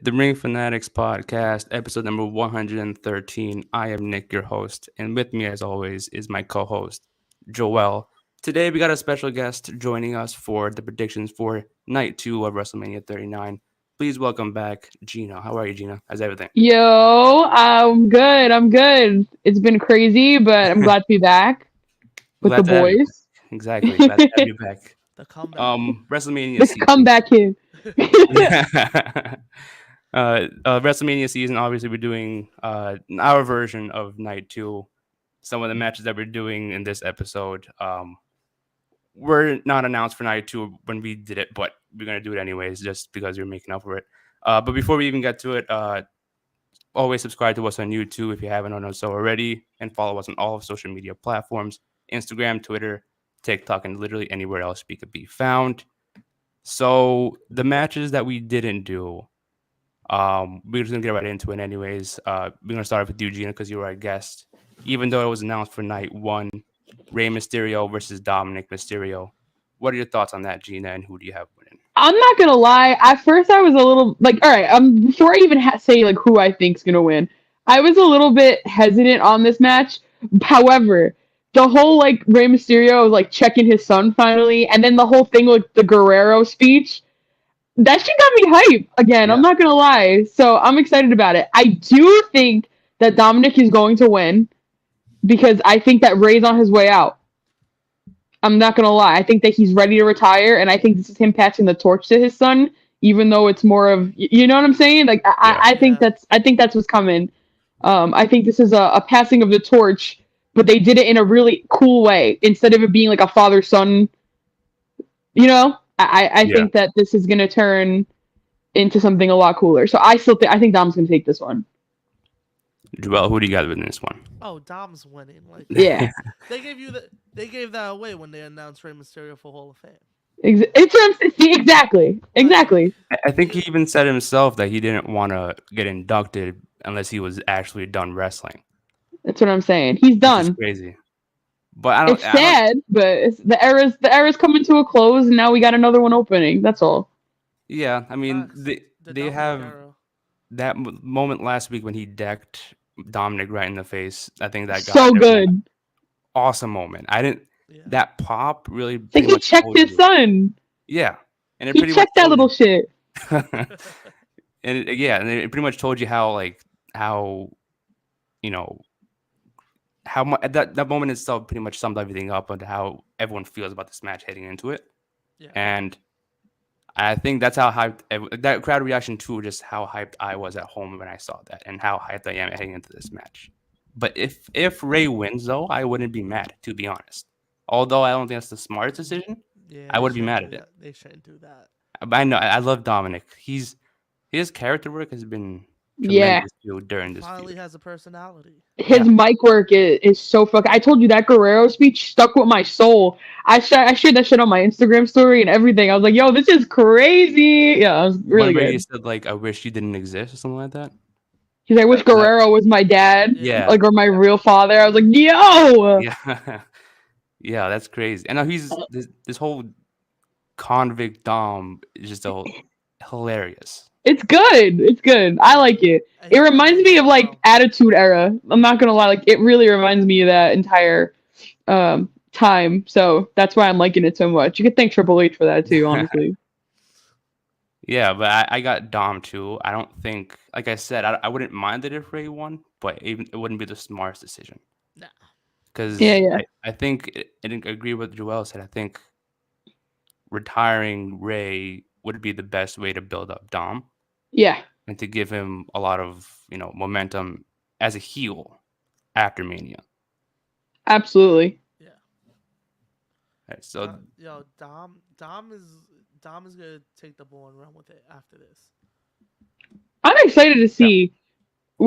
the Ring Fanatics podcast, episode number 113. I am Nick, your host, and with me, as always, is my co host, Joel. Today, we got a special guest joining us for the predictions for night two of WrestleMania 39. Please welcome back Gina. How are you, Gina? How's everything? Yo, I'm good. I'm good. It's been crazy, but I'm glad to be back with the Glad to have you back. boys. Exactly. Glad to have you back. The comeback. WrestleMania The season. comeback kid. Yeah. WrestleMania season. Obviously, we're doing our version of night two. Some of the matches that we're doing in this episode were not announced for night two when we did it, but we're gonna do it anyways, just because we're making up for it. But before we even get to it, always subscribe to us on YouTube if you haven't done so already, and follow us on all of social media platforms: Instagram, Twitter, TikTok, and literally anywhere else we could be found. So the matches that we didn't do, we're just gonna get right into it anyways. We're gonna start off with you, Gina, because you were our guest. Even though it was announced for night one, Rey Mysterio versus Dominic Mysterio. What are your thoughts on that, Gina, and who do you have winning? I'm not gonna lie. At first, I was a little like, all right. Before I even say like who I think's gonna win, I was a little bit hesitant on this match. However, the whole like Rey Mysterio was like checking his son finally, and then the whole thing with the Guerrero speech. That shit got me hype again. I'm Yeah, not gonna lie. So I'm excited about it. I do think that Dominic is going to win because I think that Ray's on his way out. I'm not gonna lie. I think that he's ready to retire, and I think this is him passing the torch to his son, even though it's more of you know what I'm saying. Like yeah, Yeah. I think that's what's coming. I think this is a passing of the torch, but they did it in a really cool way instead of it being like a father son. You know, I yeah. think that this is gonna turn into something a lot cooler. So I think Dom's gonna take this one. Joel, who do you got winning this one? Oh, Dom's winning. Like Yeah, they gave that away when they announced Rey Mysterio for Hall of Fame. see, exactly, Like exactly. I think he even said himself that he didn't want to get inducted unless he was actually done wrestling, That's what I'm saying. He's which is done. crazy. But I don't, It's I don't. sad, but the era's coming to a close, and now we got another one opening. That's all. Yeah, I mean facts. The they Dominic have era. that moment last week when he decked Dominic right in the face. I think that got So everyone good. awesome moment. I didn't Yeah. that pop really It's like pretty he much checked told his you. son. Yeah, and it He pretty much checked that told little you. shit. Yeah, and it pretty much told you how how you know how much that moment itself pretty much summed everything up and how everyone feels about this match heading into it. Yeah. And I think that's how hyped that crowd reaction too, just how hyped I was at home when I saw that, and how hyped I am heading into this match. But if Ray wins though, I wouldn't be mad, to be honest. Although I don't think that's the smartest decision, Yeah, I they wouldn't be shouldn't mad do at it. that. They shouldn't do that. But I know I love Dominic. His character work has been Yeah, tremendous too during this Finally feud. has a personality. his Yeah, mic work is so fucking. I told you that Guerrero speech stuck with my soul. I shared that shit on my Instagram story and everything. I was like, "Yo, this is crazy." Yeah, it was one really where he good. said like, "I wish you didn't exist" or something like that. He's like, "I wish That Guerrero was my dad, Yeah. yeah, like, or my real father." I was like, "Yo, yeah, yeah. That's crazy. And now he's this whole convict Dom is just hilarious. it's good. It's good. I like it. And It he plays reminds it me of so like well. Attitude Era. I'm not gonna lie, like it really reminds me of that entire time. So that's why I'm liking it so much. You could thank Triple H for that too, honestly. Yeah, but I got Dom too. I don't think, like I said, I wouldn't mind it if Ray won, but even it wouldn't be the smartest decision Nah. Yeah, because yeah, I think I didn't agree with what Joel said. I think retiring Ray would be the best way to build up Dom yeah. and to give him a lot of momentum as a heel after Mania. Absolutely. Yeah. Right, so Dom is gonna take the ball and run with it after this. I'm excited to yeah, see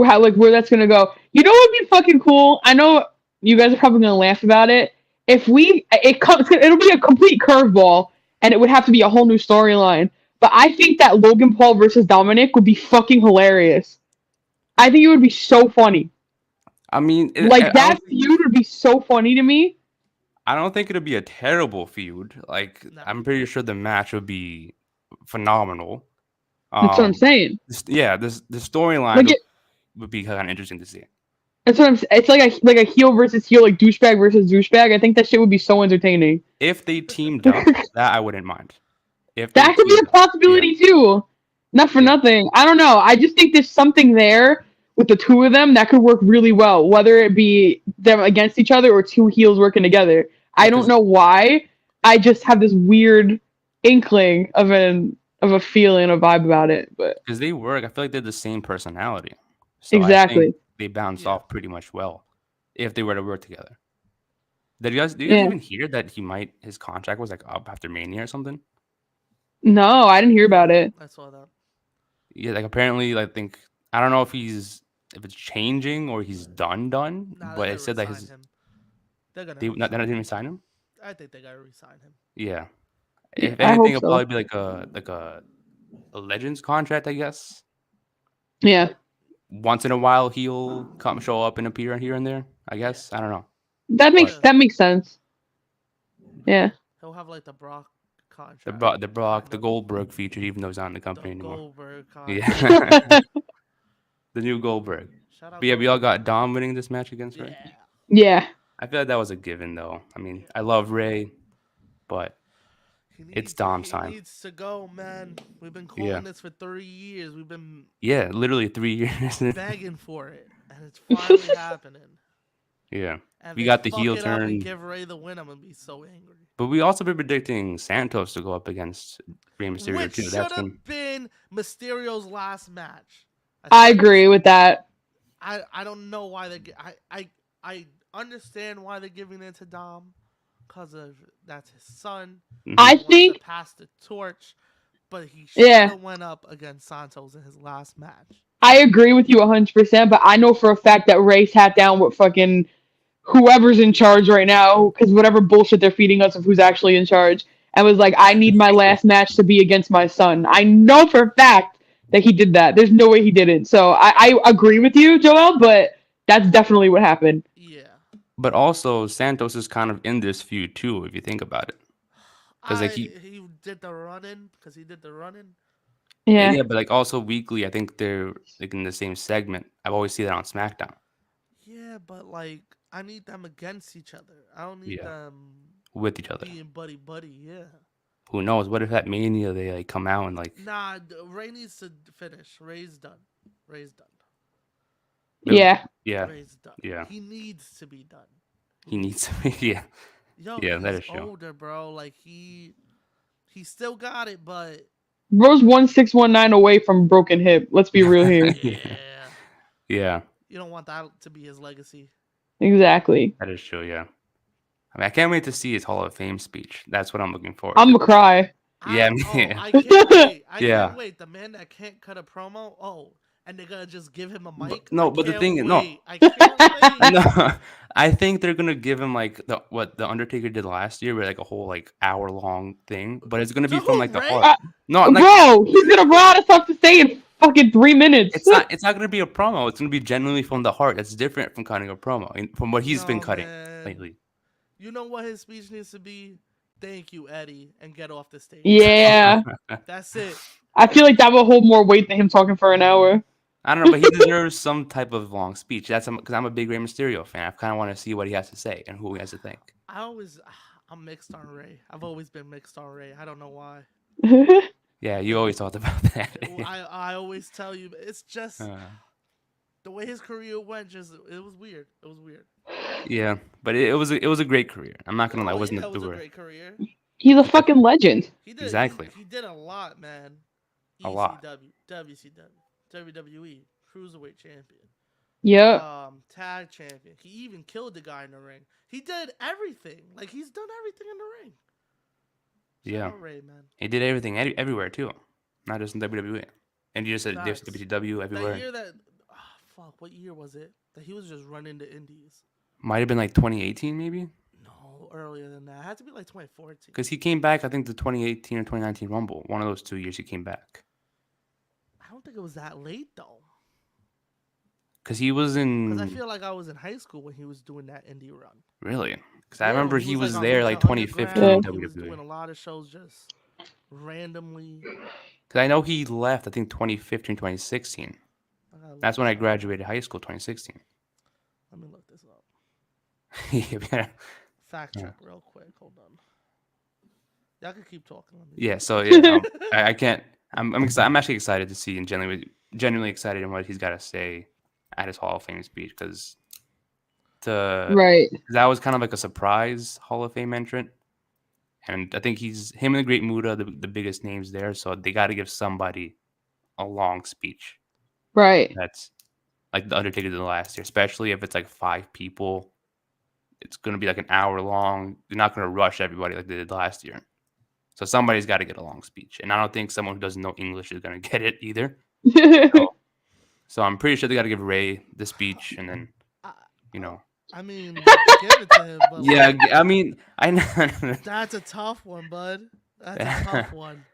how like where that's gonna go. You know what would be fucking cool? I know you guys are probably gonna laugh about it. If we it comes, it'll be a complete curveball, and it would have to be a whole new storyline. But I think that Logan Paul versus Dominic would be fucking hilarious. I think it would be so funny. I mean, Like that feud would be so funny to me. I don't think it'd be a terrible feud. Like Nah. I'm pretty sure the match would be phenomenal. That's what I'm saying. The storyline Like would be kind of interesting to see. that's what I'm. It's like a heel versus heel, like douchebag versus douchebag. I think that shit would be so entertaining. If they teamed up, that I wouldn't mind. If they That could be teamed a up, yeah, possibility too. Not for yeah, nothing. I don't know. I just think there's something there with the two of them that could work really well, whether it be them against each other or two heels working together. I don't because know why. I just have this weird inkling of a feeling, a vibe about it. But they work. I feel like they're the same personality, so I think exactly. they bounce Yeah. off pretty much well if they were to work together. Did you guys Yeah. even hear that his contract was like up after Mania or something? No, I didn't hear about it. I saw that. Yeah, like apparently, I think I don't know if it's changing or he's done, Nah, they're but gonna it said that resign him. They're gonna they're not resign even him. sign him. I think they gotta resign him. Yeah, Yeah, if I anything, hope it'll so. probably be like a Legends contract, I guess. Yeah. Once in a while, he'll come show up and appear here and there. I Yeah. guess I don't know, That but makes sense. Yeah. He'll have like the Brock the contract. Bro- the Brock kind the of. Goldberg featured, even though he's not in the The company anymore. Goldberg contract. Yeah, the new Goldberg. Shout out But yeah, we all Goldberg. got Dom winning this match against Ray. Yeah. Yeah. I feel like that was a given, though. I mean, I love Ray, but it's Dom's He time. needs to go, man. We've been Yeah. calling this for 3 years. We've been Yeah, literally 3 years. begging for it, and it's finally happening. Yeah, And if we they got the fuck heel it up and turn, give Ray the win, I'm gonna be so angry. but we also been predicting Santos to go up against Rey Mysterio Which too. should That's have been Mysterio's last match. I said this- agree with that. I don't know why they. I understand why they're giving it to Dom, cause of that's his son. Mhm. I He wants to think pass the torch, but he should Yeah. have went up against Santos in his last match. I agree with you 100%, but I know for a fact that Ray sat down with fucking whoever's in charge right now, because whatever bullshit they're feeding us of who's actually in charge, and was like, I need my last match to be against my son. I know for a fact that he did that. There's no way he didn't. So I agree with you, Joel, but that's definitely what happened. Yeah. But also, Santos is kind of in this feud too, if you think about it. 'Cause, like, he did the run-in because he did the run-in. Yeah. Yeah, but like also weekly, I think they're like in the same segment. I've always seen that on SmackDown. Yeah, but like I need them against each other. I don't need Yeah. them With each other. being buddy. Yeah. Who knows? What if at Mania they like come out and like Nah, Ray needs to finish. Ray's done. Yeah. yeah, Ray's done. yeah. He needs to be done. he needs to be yeah. Yo, Yeah, that he's is true. older, bro. Like he still got it, but Bro's 1619 away from broken hip. Let's be real here. yeah. Yeah, You don't want that to be his legacy. Exactly. that is true. Yeah, I mean, I can't wait to see his Hall of Fame speech. That's what I'm looking for. I'm gonna cry. Yeah, I can't wait. I Yeah. can't wait. The man that can't cut a promo. Oh, and they're gonna just give him a mic. no, I but the can't thing is- no. wait. I can't wait. no, I think they're gonna give him like what the Undertaker did last year, where like a whole like hour long thing. But it's gonna be To from who, like the Ray? heart. No, like Bro, he's gonna run out of stuff to say in fucking 3 minutes. it's not gonna be a promo. It's gonna be genuinely from the heart. That's different from cutting a promo and from what he's been No, cutting man. lately. You know what his speech needs to be? Thank you, Eddie, and get off the stage. Yeah. That's it. I feel like that will hold more weight than him talking for an hour. I don't know, but he deserves some type of long speech. That's because I'm a big Rey Mysterio fan. I kind of want to see what he has to say and who he has to thank. I'm mixed on Ray. I've always been mixed on Ray. I don't know why. Yeah, you always talked about that. I always tell you, it's just Uh, the way his career went. Just it was weird. It was weird. yeah, but it was a great career. I'm not gonna lie, it wasn't yeah, a it was a doer. great career. He's a fucking legend. He did Exactly. He did a lot, man. A lot. ECW, WCW, WWE, Cruiserweight Champion, Yeah. Tag Champion. He even killed the guy in the ring. He did everything. Like he's done everything in the ring. Shout Yeah, out Ray, man. he did everything everywhere too, not just in WWE. And you just said Facts. WCW That everywhere. year that, fuck, what year was it? That he was just running the indies. Might have been like 2018 maybe, No, earlier than that. It had to be like 2014. because he came back. I think the 2018 or 2019 Rumble. One of those 2 years he came back. I don't think it was that late though. Because he was in Because I feel like I was in high school when he was doing that indie run. really. Because I Yeah, remember when he was on there Lucha like 2015 in Underground, He was WWE. doing a lot of shows just randomly. Because I know he left, I think 2015, 2016. I gotta look That's when I this up. graduated high school, 2016. Let me look this up. Yeah. Fact Yeah. check real quick. Hold on. Y'all can keep talking. Let me. Yeah, so yeah, I can't. I'm excited. I'm actually excited to see and genuinely excited in what he's got to say at his Hall of Fame speech because to Right. that was kind of like a surprise Hall of Fame entrant, and I think he's him and the Great Muta the biggest names there, so they got to give somebody a long speech. Right. That's like the Undertaker did last year, especially if it's like 5 people. It's gonna be like an hour long. They're not gonna rush everybody like they did last year. So somebody's got to get a long speech, and I don't think someone who doesn't know English is going to get it either. So I'm pretty sure they got to give Ray the speech, and then I, you uh, know, I mean, give it to him, but yeah. like, I mean, I know. that's a tough one, bud. That's a tough one.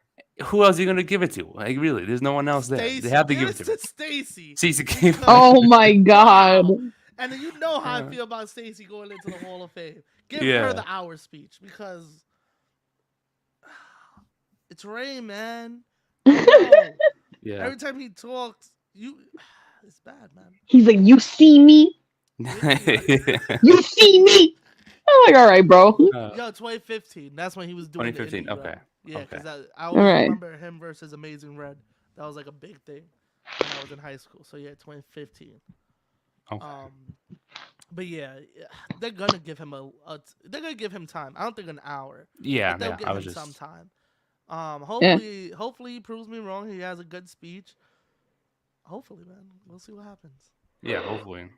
Who else are you going to give it to? Like, really, there's no one else there. They Stacy, have to give give it it to to her. Stacy. Cece gave Because Oh my god. wow, and then you know how I Uh, feel about Stacy going into the Hall of Fame. Give her yeah, the hour speech because it's Ray, man. I know. yeah. Every time he talks, it's bad, man. He's like, you see me? You see me? I'm like, all right, bro. Yo, 2015. That's when he was doing the 2015. indie Okay, run. Yeah, okay. because I All always right. remember him versus Amazing Red. That was like a big thing when I was in high school. So yeah, 2015. Okay. Um, but yeah, they're gonna give him they're gonna give him time. I don't think an hour, Yeah, but they'll yeah. give I was him some just time. Yeah. Hopefully he proves me wrong. He has a good speech. Hopefully, man. We'll see what happens. yeah. Hopefully,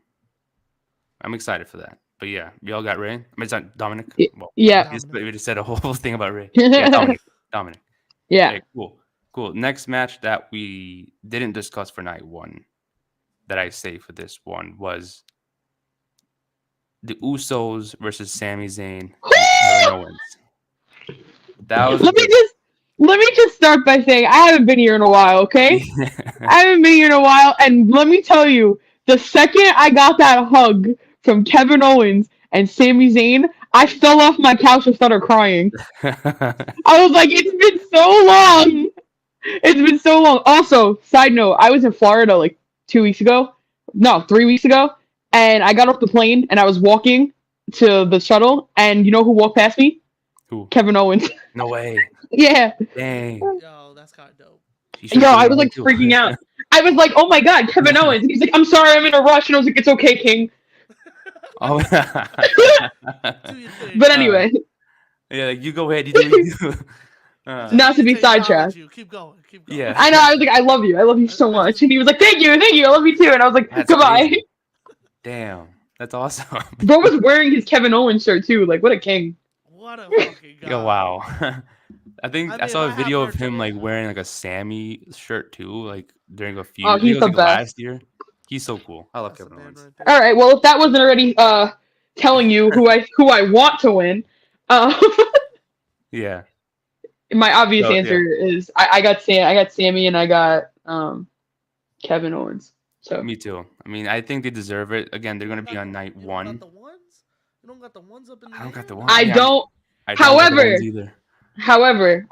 I'm excited for that. But yeah, we all got Ray. I mean, it's not Dominic. Well, Yeah. Dominic. we just said a whole thing about Ray. Yeah, Dominic. Dominic. Yeah. Okay, cool. Cool. Next match that we didn't discuss for night one that I saved for this one was the Usos versus Sami Zayn and Kevin Owens. That was a let me good just let me just start by saying I haven't been here in a while, okay? one. I haven't been here in a while, and let me tell you, the second I got that hug from Kevin Owens and Sami Zayn, I fell off my couch and started crying. I was like, it's been so long. It's been so long. Also, side note, I was in Florida like 2 weeks ago. No, 3 weeks ago. And I got off the plane and I was walking to the shuttle. And you know who walked past me? Who? Kevin Owens. No way. Yeah. Dang. Yo, that's kind of dope. He should Yo, have I given was a hug like too. freaking out. I was like, oh my god, Kevin Owens. He's like, I'm sorry, I'm in a rush. And I was like, it's okay, King. Oh. Do your thing. But anyway, Yeah, like, you go ahead. You do what you do. He just not to needed be to acknowledge sidetracked. you. Keep going. Keep going. Yeah. I know, I was like, I love you. I love you so I much. just And he was like, thank you, I love you too. And I was like, That's goodbye. crazy. Damn. That's awesome. Bro was wearing his Kevin Owens shirt too. Like, what a king. what a fucking guy. Yo, wow. I think I I mean, if saw a I have video of merch of him it, like wearing like a Sammy shirt too, like during a feud. Oh, I think it he's was the like best. last year. He's so cool. I love that's a Kevin man Owens. right there. All right. Well, if that wasn't already telling you who I want to win, uh, Yeah. my obvious So answer yeah, is I got Sammy, and I got Kevin Owens. So me too. I mean, I think they deserve it. Again, they're You gonna don't be got on night you don't got one. the ones. You don't got the ones up in I the don't got air. the one. I I mean, don't. I don't got the However, ones either.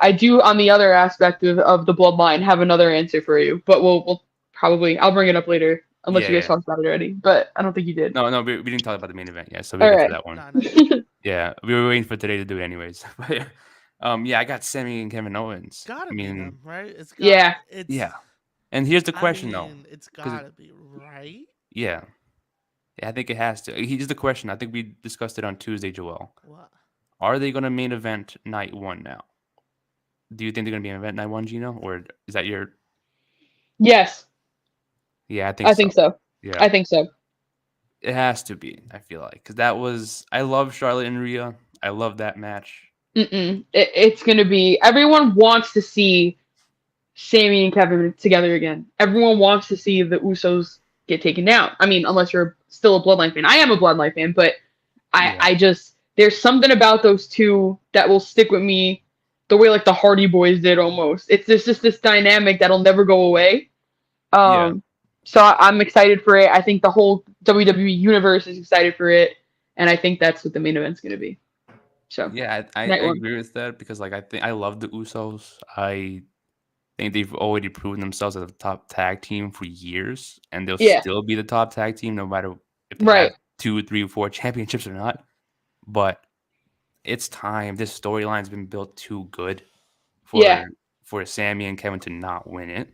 I do on the other aspect of the bloodline have another answer for you, but we'll probably I'll bring it up later unless Yeah, you guys yeah. talked about it already. But I don't think you did. No, no, we didn't talk about the main event yet, so we'll All get to right. that one. Nah, not yet. Yeah, we were waiting for today to do it anyways. But yeah, I got Sammy and Kevin Owens. Gotta I be mean, them, right? It's got. Yeah. It's. yeah. And here's the I question though, mean, it's because gotta be right. yeah, yeah, I think it has to. Here's the question. I think we discussed it on Tuesday, Joel. What? Are they going to main event night one now? Do you think they're going to be in event night one, Gino, or is that your? Yes, Yeah, I think I so. think so. Yeah, I think so. it has to be. I feel like because that was. I love Charlotte and Rhea. I love that match. It's gonna be. Everyone wants to see Sammy and Kevin together again. Everyone wants to see the Usos get taken down. I mean, unless you're still a Bloodline fan. I am a Bloodline fan, but Yeah, I just there's something about those two that will stick with me the way like the Hardy Boys did almost. It's just this dynamic that'll never go away. yeah, So I'm excited for it. I think the whole WWE universe is excited for it, and I think that's what the main event's gonna be. So yeah. I night one. agree with that because like I think I love the Usos. I think they've already proven themselves as a top tag team for years, and they'll Yeah. still be the top tag team no matter if they Right. have 2, 3, 4 championships or not. But it's time. This storyline's been built too good Yeah. for Sammy and Kevin to not win it.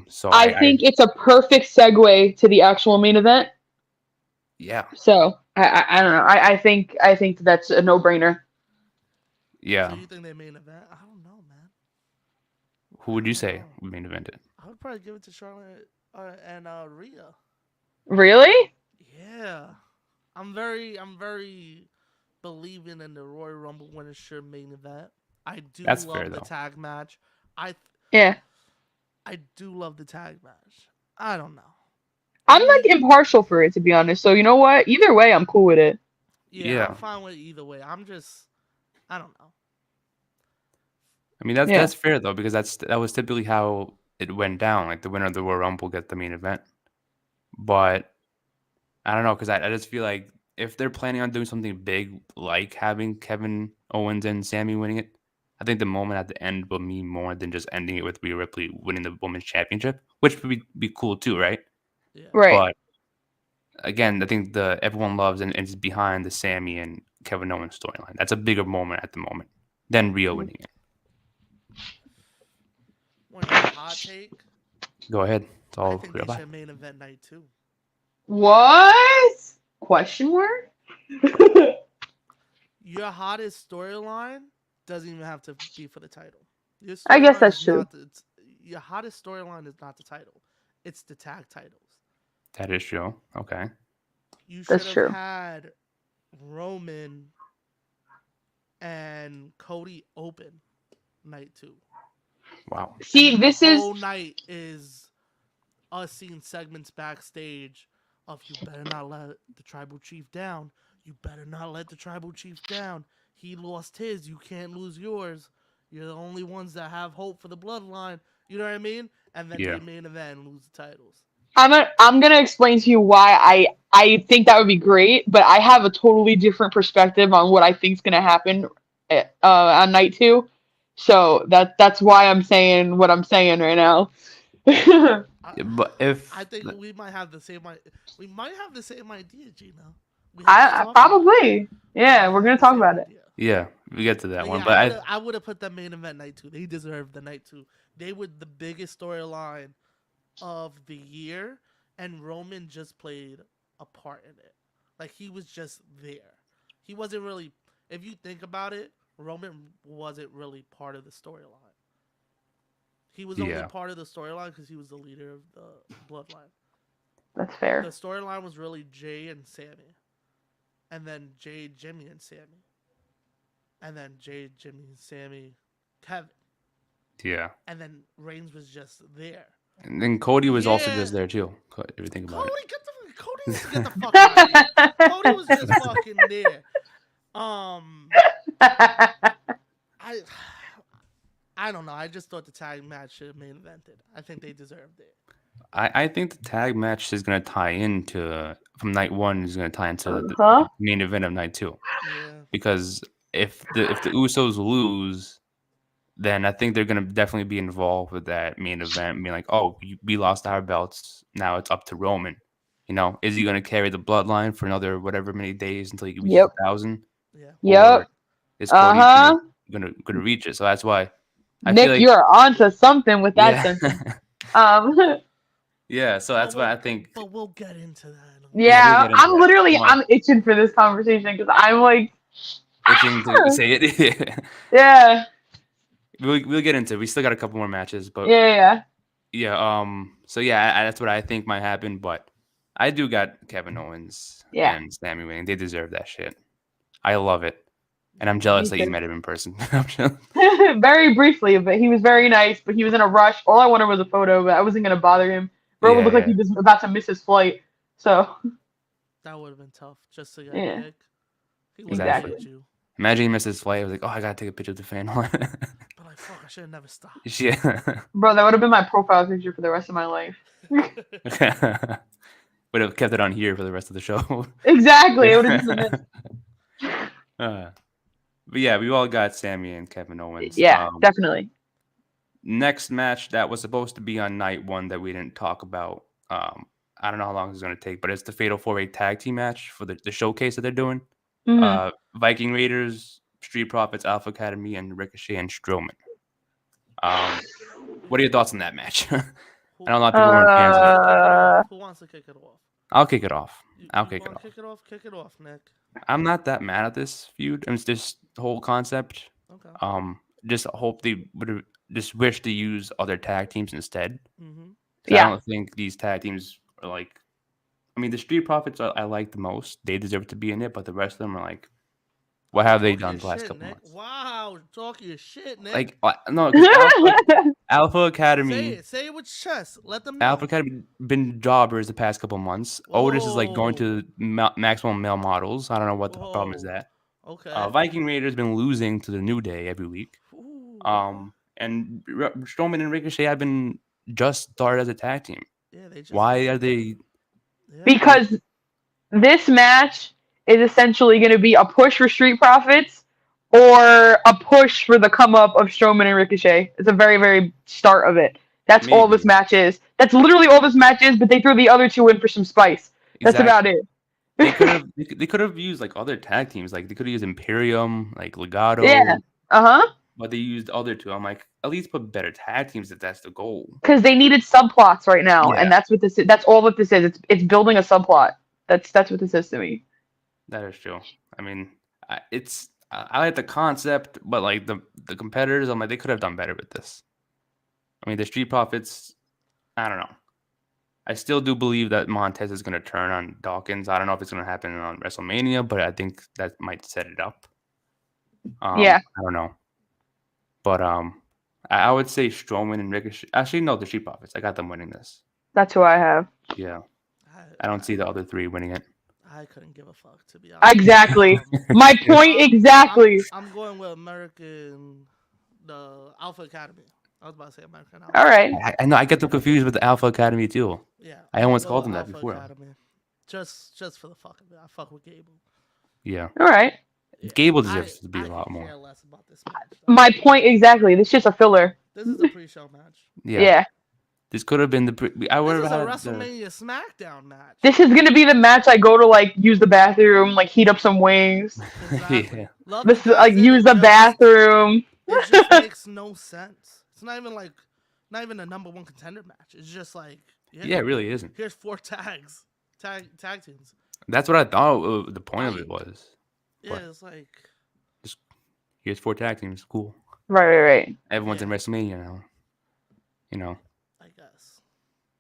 So I think it's a perfect segue to the actual main event. yeah, So I don't know. I think that's a no brainer. yeah. So you think they main event? I don't know, man. Who would I you don't say know. would main event it? I would probably give it to Charlotte and Rhea. Really? Yeah, I'm very believing in the Royal Rumble winner should main event. I do That's fair love the though. tag match. I Yeah. I do love the tag match. I don't know. I'm like Me, impartial for it, to be honest. So you know what? Either way, I'm cool with it. yeah, I'm Yeah. fine with either way. I don't know. I mean Yeah. that's fair though because that was typically how it went down. Like the winner of the Royal Rumble gets the main event. But I don't know because I just feel like if they're planning on doing something big like having Kevin Owens and Sammy winning it, I think the moment at the end will mean more than just ending it with Rhea Ripley winning the women's championship, which would be cool too, right? Yeah, Right. But again, I think the everyone loves and is behind the Sammy and Kevin Owens storyline. That's a bigger moment at the moment than Rio winning it. want to hear a hot take? Go ahead. It's I all think real they life. should main event night too. What? Question mark? Your hottest storyline doesn't even have to be for the title. Your I guess storyline that's is true. not the, your hottest storyline is not the title. It's the tag titles. That is true. Okay. You should That's have true. had Roman and Cody open night 2. Wow. And See, then the this is whole night is us seeing segments backstage of you better not let the tribal chief down. You better not let the tribal chief down. He lost his. You can't lose yours. You're the only ones that have hope for the bloodline. You know what I mean? And then Yeah. they main event and lose the titles. I'm gonna explain to you why I think that would be great, but I have a totally different perspective on what I think's gonna happen on night 2. So that's why I'm saying what I'm saying right now. I, Yeah, but if I think we might have the same. We might have the same idea, Gina. We have to I talk about it. probably, We yeah, we're might have gonna the talk same about it. idea. yeah, we get to that But one. yeah, But I would have put that main event night 2. They deserved the night 2. They were the biggest storyline of the year, and Roman just played a part in it. Like he was just there. He wasn't really. If you think about it, Roman wasn't really part of the storyline. He was only yeah, part of the storyline because he was the leader of the bloodline. That's The fair. storyline was really Jay and Sammy, and then Jay, Jimmy, and Sammy, and then Jay, Jimmy, and Sammy, Kevin, yeah. and then Reigns was just there. And then Cody was also Yeah, just there too. If you think about Cody needs to get the fuck out of here. Cody was just fucking there. I I don't know. I just thought the tag match should have main evented. I think they deserved it. I think the tag match is gonna tie into from night 1 is gonna tie into the Huh? main event of night 2 Yeah. because if the Usos lose, then I think they're gonna definitely be involved with that main event, being like, oh, we lost our belts, now it's up to Roman. You know, is he gonna carry the bloodline for another whatever many days until he reaches Yep. 1,000, Yeah. or Yep. is Cody Uh-huh. gonna reach it? So that's why I feel Nick, like you're onto something with that yeah, sentence. Um yeah. So But that's why I think we'll get into that. yeah, we'll yeah, get into that. I'm itching for this conversation because I'm like Itching to ah! say it. Yeah. We'll get into it. We still got a couple more matches, but Yeah. yeah. So yeah, that's what I think might happen. But I do got Kevin Owens Yeah. and Sami winning. They deserve that shit. I love it, and I'm Yeah. jealous Me that you too. met him in person. I'm jealous. Very briefly, but he was very nice, but he was in a rush. All I wanted was a photo, but I wasn't gonna bother him. Bro would Yeah, look like yeah, he was about to miss his flight. So That would have been tough just to get a yeah, pic. He would have exactly. exactly. liked you. Imagine he missed his flight. I was like, oh, I gotta take a picture of the fan. But like, fuck, I should have never stopped. Yeah. Bro, that would have been my profile picture for the rest of my life. Would have kept it on here for the rest of the show. Exactly. It would have just been this. But yeah, we all got Sammy and Kevin Owens. Yeah, definitely. Next match that was supposed to be on night one that we didn't talk about. I don't know how long it's going to take, but it's the Fatal 4-Way tag team match for the showcase that they're doing. Mhm. Viking Raiders, Street Profits, Alpha Academy, and Ricochet and Strowman. What are your thoughts on that match? I Who, know a lot of who people weren't fans of it. wants to kick it off? Uh, Who wants to kick it off? I'll kick it off. I'll You kick it want to off. kick it off? Kick it off, Nick. I'm not that mad at this feud. It's this whole concept. Okay. Just hope they would just wish to use other tag teams instead. Mm-hmm. 'Cause I Yeah. don't think these tag teams are like. I mean, the Street Profits I like the most. They deserve to be in it, but the rest of them are like, what have they Talk done your the last shit, couple Nick. months? Wow, talk your shit, Nick. Like, no, because Alpha say Academy, it. Say it with chest. Let them know. Alpha Academy been jobbers the past couple months. Otis is like going Whoa. to maximum male models. I don't know what the problem is Whoa. that. Okay. Viking Raiders been losing to the New Day every week. Ooh, okay. And Strowman and Ricochet have been just started as a tag team. Yeah, they just. Why are they? Yeah. Because this match is essentially going to be a push for Street Profits or a push for the come up of Strowman and Ricochet. It's a very, very start of it. That's all this Maybe. match is. That's literally all this match is, but they threw the other two in for some spice. That's about Exactly. it. They could have used like other tag teams. Like they could have used Imperium, like Legato. Yeah. Uh-huh. But they used other two. I'm like, at least put better tag teams if that's the goal. Because they needed subplots right now, Yeah. and that's what this is. That's all that this is. It's building a subplot. That's what this is to me. That is true. I mean, I like the concept, but like the competitors, I'm like they could have done better with this. I mean, the Street Profits, I don't know. I still do believe that Montez is going to turn on Dawkins. I don't know if it's going to happen on WrestleMania, but I think that might set it up. Yeah. I don't know, but I would say Strowman and Ricochet. Actually, no, the Street Profits. I got them winning this. That's who I have. Yeah, I don't see the other three winning it. I couldn't give a fuck, to be honest. Exactly. My point exactly. I'm going with the Alpha Academy. I was about to say American Alpha. All right. I know I get them confused with the Alpha Academy too. Yeah. I almost Go called them with that Alpha before. Academy. Just for the fuck of it. I fuck with Gable. Yeah, All right. Yeah. Gable deserves to be I a lot could more. care less about this match. though. My point exactly. This is just a filler. This is a pre-show match. Yeah, this could have been the. I would This is have a had WrestleMania SmackDown match. This is gonna be the match I go to like use the bathroom, like heat up some wings. Exactly. Yeah. Love This the is like guys in use it, the just- bathroom. It just makes no sense. It's not even a number one contender match. It's just like Yeah, it really isn't. Here's 4 tag teams. That's what I thought the point of it was. Yeah, But- it's like Here's 4 tag teams. Cool. Right. Everyone's in Yeah. WrestleMania now. You know. I guess.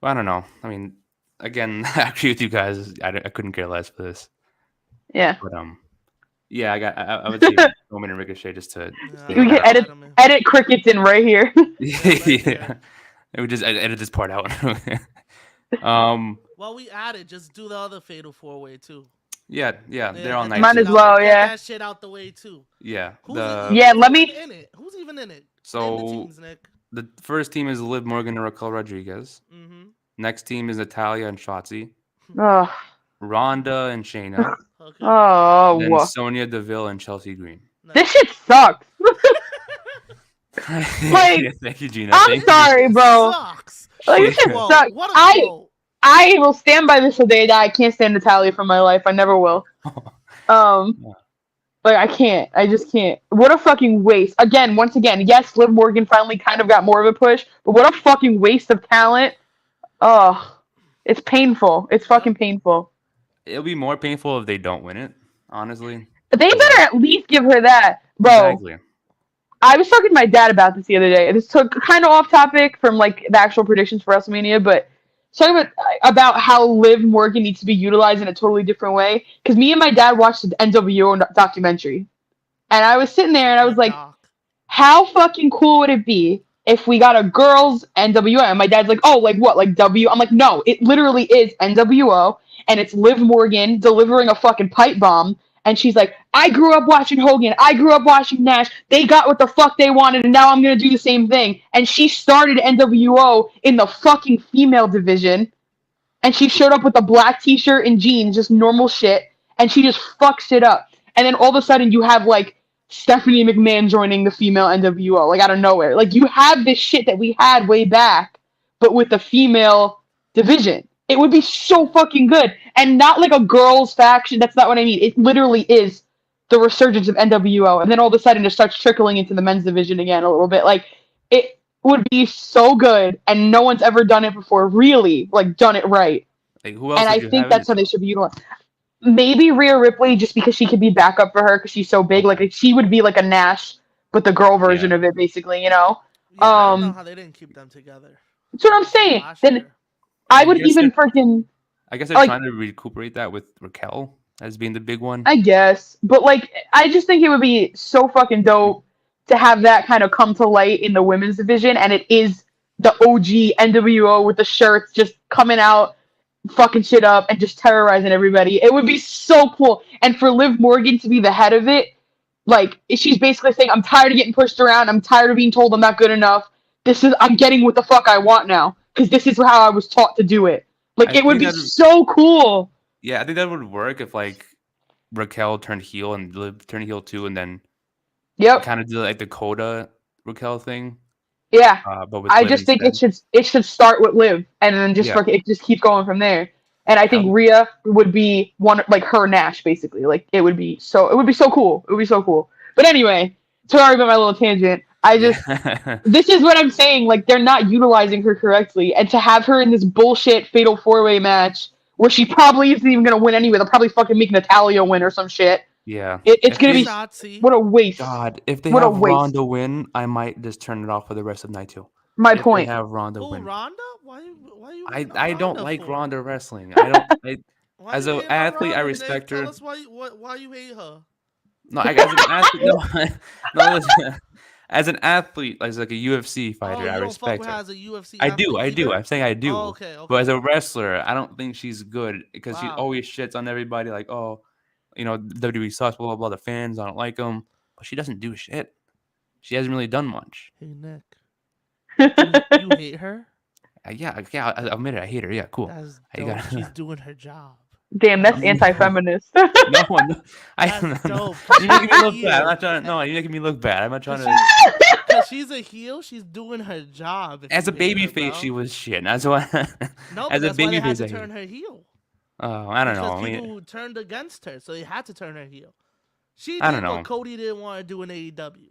I don't know. I mean, again, I agree with you guys. I couldn't care less for this. Yeah. But yeah, I would say Roman and Ricochet just to. Yeah, stay We can out. edit crickets in right here. Yeah. It would just edit this part out. Well, we added. Just do the other Fatal 4-Way too. Yeah, they're on get night that Might two. shit as well, Get yeah. that shit out the way too. Yeah. Yeah, let me- in it. Who's even in it? So- Name the teams, Nick. The first team is Liv Morgan and Raquel Rodriguez. Mm-hmm. Next team is Natalia and Shotzi. Ugh. Rhonda and Shayna. Okay. Then Oh, Sonya Deville and Chelsea Green. Nice. this shit sucks. Yeah, thank you, Gina. I'm Thank you. sorry, bro. Sucks. Like, this shit Whoa, sucks. what a I quote. will stand by this till day I die. I can't stand Natalia for my life. I never will. Like I can't. I just can't. What a fucking waste. Once again, yes, Liv Morgan finally kind of got more of a push, but what a fucking waste of talent. Oh, it's painful. It's fucking painful. It'll be more painful if they don't win it, honestly. They better at least give her that, bro. Exactly. I was talking to my dad about this the other day. This took kind of off topic from like the actual predictions for WrestleMania, but talking about how Liv Morgan needs to be utilized in a totally different way. Because me and my dad watched the NWO documentary, and I was sitting there and I was like, how fucking cool would it be if we got a girls NWO? And my dad's like, oh, like what? Like W? I'm like, no, it literally is NWO, and it's Liv Morgan delivering a fucking pipe bomb. And she's like, I grew up watching Hogan. I grew up watching Nash. They got what the fuck they wanted, and now I'm going to do the same thing. And she started NWO in the fucking female division. And she showed up with a black t-shirt and jeans, just normal shit. And she just fucks it up. And then all of a sudden you have, like, Stephanie McMahon joining the female NWO, like out of nowhere. Like you have this shit that we had way back, but with the female division. It would be so fucking good. And not like a girls faction. That's not what I mean. It literally is the resurgence of NWO. And then all of a sudden it starts trickling into the men's division again a little bit. Like it would be so good and no one's ever done it before, really, like done it right. Like who And else I would you think have in that's it how they though? should be utilized. Maybe Rhea Ripley, just because she could be backup for her because she's so big. Okay. Like she would be like a Nash, but the girl version Yeah. of it, basically. You know. Yeah, I don't know how they didn't keep them together That's what I'm saying. last Then year. I I would guess even they're freaking I guess they're like trying to recuperate that with Raquel as being the big one. I guess, but like I just think it would be so fucking dope to have that kind of come to light in the women's division, and it is the OG NWO with the shirts just coming out, fucking shit up, and just terrorizing everybody. It would be so cool, and for Liv Morgan to be the head of it, like she's basically saying, "I'm tired of getting pushed around. I'm tired of being told I'm not good enough. I'm getting what the fuck I want now because this is how I was taught to do it." Like I it would think be that so cool. yeah, I think that would work if like Raquel turned heel and Liv turned heel too, and then Yep. kind of did like the Coda Raquel thing, Yeah. but with I Liv just think instead. it should start with Liv and then just Yeah, fucking it just keeps going from there. And I think um, Rhea would be one like her Nash basically. Like it would be so cool. It would be so cool. But anyway, sorry about my little tangent. I just yeah, this is what I'm saying. Like they're not utilizing her correctly, and to have her in this bullshit fatal 4-way match where she probably isn't even gonna win anyway. They'll probably fucking make Natalia win or some shit. yeah. It's If gonna And they, be Shotzi. what a waste. God, if they What a have waste. Ronda win, I might just turn it off for the rest of night two. My If they point. have Ronda Who, win, Ronda? Why you I hating on I don't Ronda like for? Ronda wrestling. I don't. Why As you an hating on athlete, I Ronda, Nick? respect Tell her. us why you hate her. No, as an athlete, no, no. Listen, as an athlete, as like a UFC Oh, fighter, I you don't fuck respect with her her. as a UFC I do, athlete I do. either? I'm saying I Oh, do. okay, But as okay. a wrestler, I don't think she's good because she Wow. always shits on everybody. Like, oh, WWE sucks, blah blah blah. The fans, I don't like them. But she doesn't do shit. She hasn't really done much. Hey Nick, you hate her? Yeah. I admit it. I hate her. Yeah, cool. That's I dope. got. She's doing her job. Damn, that's No, anti-feminist. no, no. That's No. dope. 'Cause You're she's making me a look bad. I'm heel. not trying. No, you're making me look bad. I'm not trying Cause to. cause she's a heel. She's doing her job. If As you a hate her, babyface, bro. she was shit. That's why. No, but As a that's why they had babyface, to I hate turn her. her heel Oh, I don't because know. I mean, people turned against her, so they had to turn her heel. She I don't did what know. Cody didn't want to do in AEW.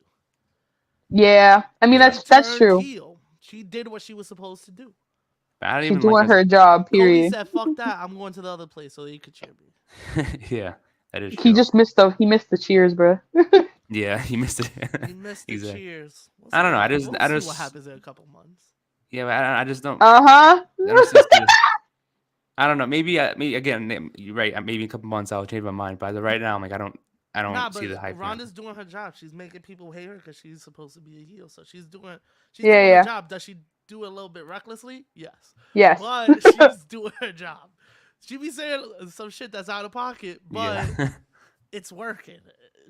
Yeah, I mean Yeah, that's Turned true. heel. She did what she was supposed to do. I don't She's even like doing as. her job. Cody Period. said, "Fuck that! I'm going to the other place so that you could cheer me." Yeah, that is He true. just missed the cheers, bro. Yeah, he missed it. He missed the Exactly. cheers. We'll I see don't know. what I happens. just, We'll I see what just, happens in a couple months. yeah. I just don't. Uh I don't see. huh. I don't know. Maybe again. You're right. Maybe in a couple months I'll change my mind. But as of right now, I'm like, I Nah, don't see but the hype. Ronda's doing her job. She's making people hate her because she's supposed to be a heel. So she's doing Yeah, her yeah. job. Does she do it a little bit recklessly? Yes, Yes. but she's doing her job. She be saying some shit that's out of pocket, but Yeah. it's working.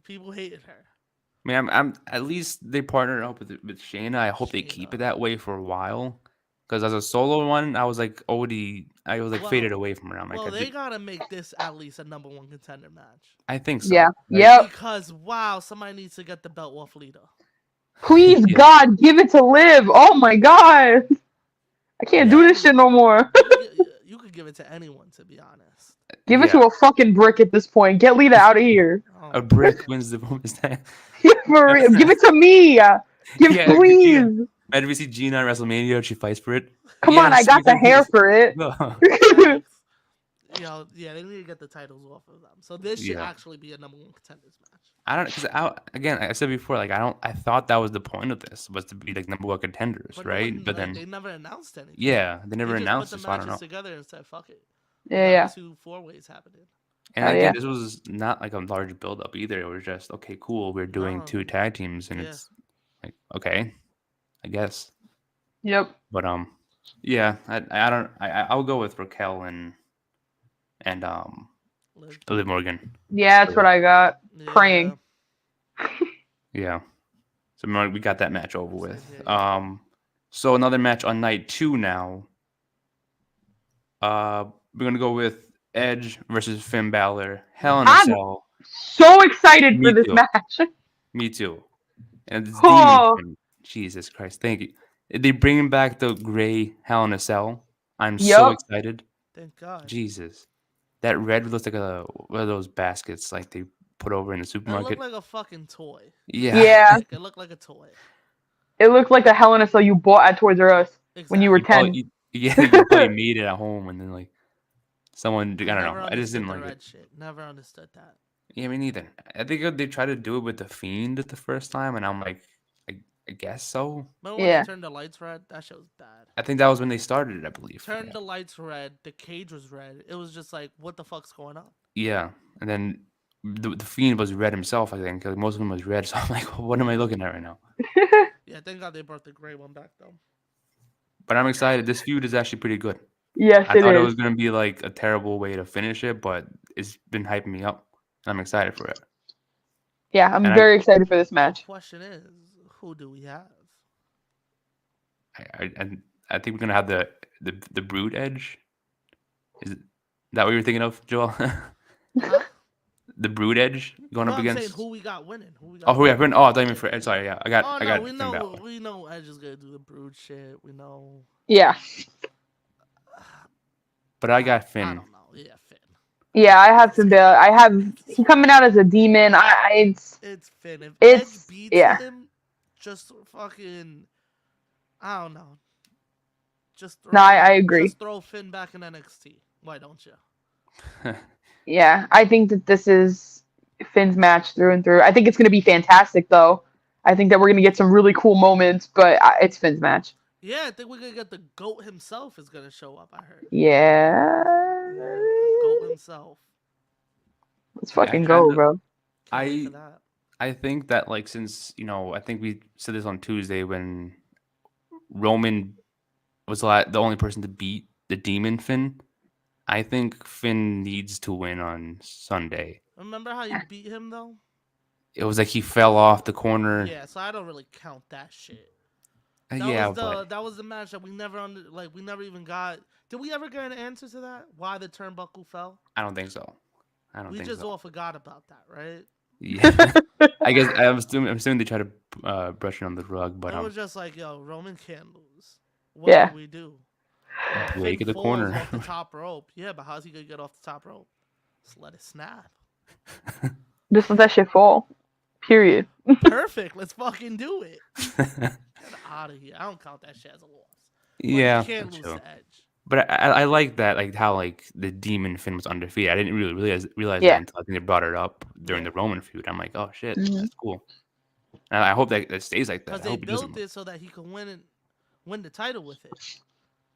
People hated her. I mean, I'm at least they partnered up with Shayna. I hope they keep it Shayna. that way for a while. Because as a solo one, I was like already, I was like faded Well, away from her. I'm like, well, they gotta make this at least a number one contender match I think so. Yeah. Right? Yep. because wow, somebody needs to get the belt off Lita. Please, Yeah. God, give it to Liv. Oh my God, I can't do this shit no more. You could give it to anyone, to be honest. Give it Yeah. to a fucking brick at this point. Get Lita out of here. Oh, A brick wins the women's tag. For real. Give it to me. Give Yeah, please. Gina. Imagine we see Gina at WrestleMania. She fights for it. Come on, I got the hair for it. facts. Yeah, they need to get the titles off of them. So this should Yeah. actually be a number one contenders match. I don't because again I said before like I thought that was the point of this was to be like number one contenders, But right? no one, But like, then they never announced anything. yeah, they never They just announced put it, the so I don't know. matches together and said, "Fuck it." Yeah, yeah. 2 4-ways happening. And Oh, again, yeah. this was not like a large build up either. It was just okay, cool. We're doing No. 2 tag teams, and Yeah. it's like okay, I guess. Yep. But yeah, I don't. I'll go with Raquel and Liv Morgan. Yeah, that's what I got. Praying. Yeah. So remember, we got that match over with. Yeah. So another match on night 2 now. We're gonna go with Edge versus Finn Balor. Hell in a I'm Cell. so excited Me for this too. match. Me too. And it's Demon Oh, Finn. Jesus Christ, thank you. They bringing back the gray Hell in a Cell. I'm so yup. excited. Thank God. Jesus, that red looks like a one of those baskets like they put over in the It looked supermarket. like a fucking toy. Yeah, Yeah, Like it looked like a toy. it looked like a Hell in a Cell you bought at Toys R Us when you were you Exactly. probably 10. yeah you probably made it at home and then like someone I I don't never know. I just understood didn't the like it. red shit. Never understood that. Yeah, me neither. I think they tried to do it with the Fiend the first time, and I'm like, I guess so. Remember when they Yeah. turned the lights red? That shit was bad. I think that was when they started it. I believe. Turned Yeah. the lights red. The cage was red. It was just like, what the fuck's going on? Yeah, and then the Fiend was red himself. I think 'cause most of them was red. So I'm like, what am I looking at right now? Yeah, thank God they brought the gray one back though. But I'm excited. This feud is actually pretty good. Yes, I it thought it is. was gonna be like a terrible way to finish it, but it's been hyping me up. And I'm excited for it. Yeah, I'm And I, very excited for this So match. question is, who do we have? I think we're gonna have the Brood Edge. Is that what you're thinking of, Joel? Huh? The Brood Edge going No, up I'm saying against. who we got winning. Who we Oh, got who? Yeah, winning? oh, I thought you meant for. Sorry, yeah, Oh I no, got Finn Balor. we know Edge is gonna do the brood shit. We know. Yeah. But I got I Finn. don't know. Yeah, Finn. Yeah, I have some Baylor. I have It's he coming out as a demon. it's Finn. If Edge It's beats yeah. him, just fucking I don't know. No, I agree. Just throw Finn back in NXT. Why don't you? Yeah, I think that this is Finn's match through and through. I think it's going to be fantastic, though. I think that we're going to get some really cool moments, but it's Finn's match. Yeah, I think we're gonna get the goat himself is gonna show up. I heard. Yeah. Yeah, the goat himself. Let's Yeah, I fucking kind go, of. bro. Can't wait for I that. I think that like since I think we said this on Tuesday when Roman was the only person to beat the Demon Finn. I think Finn needs to win on Sunday. Remember how you beat him though? It was like he fell off the corner. Yeah, so I don't really count that shit. Yeah, but That was the match that we never we never even got. Did we ever get an answer to that? Why the turnbuckle fell? I don't think so. I don't We think just so. all forgot about that, right? Yeah, I guess I'm assuming they try to brush it on the rug, but It was just like, yo, Roman can't lose. What Yeah. do we do? break Finn the falls corner. off the top rope. Yeah, but how's he gonna get off the top rope? Just let it snap. Just let that shit fall. Period. Perfect. Let's fucking do it. Get out of here. I don't count that shit as a loss. But Yeah, you can't that's lose true. to Edge. But I like that, like how like the Demon Finn was undefeated. I didn't really realize that Yeah. until I think they brought it up during Yeah. the Roman feud. I'm like, oh shit, Mhm. that's cool. And I hope that stays like Because that. I they hope it doesn't. built it so that he could win the title with it.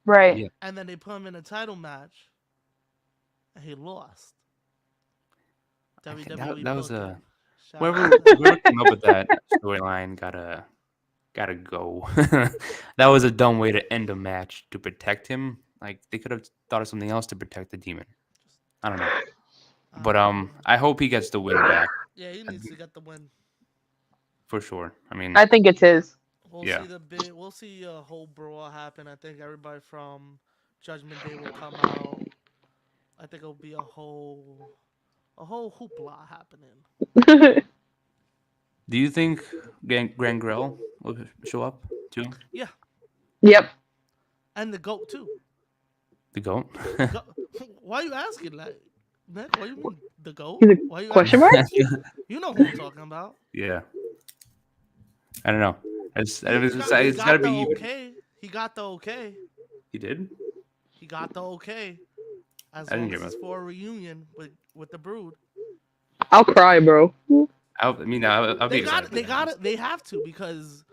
Right. Yeah. And then they put him in a title match and he lost. WWE That was booking. a Shout whoever out to them. whoever came up with that storyline gotta go. That was a dumb way to end a match to protect him. Like they could have thought of something else to protect the demon. I don't know. But Um, I hope he gets the win back yeah, he needs to get the win. for sure. I mean, I think it's his. We'll yeah. see we'll see a whole brawl happen. I think everybody from Judgment Day will come out. I think it'll be a whole hoopla happening. Do you think Gangrel will show up too? Yeah, Yep. and the goat too. The goat. Why are you asking that, Nick? What do you mean the goat? He's a Why are you question asking? mark? You know who I'm talking about. Yeah. I don't know. It's He it's got to got the be even. okay. He got the okay. He did. He got the okay. As I didn't long hear as about it's for a reunion with the Brood. I'll cry, bro. I mean, I'll be They excited. got. They got it. They have to because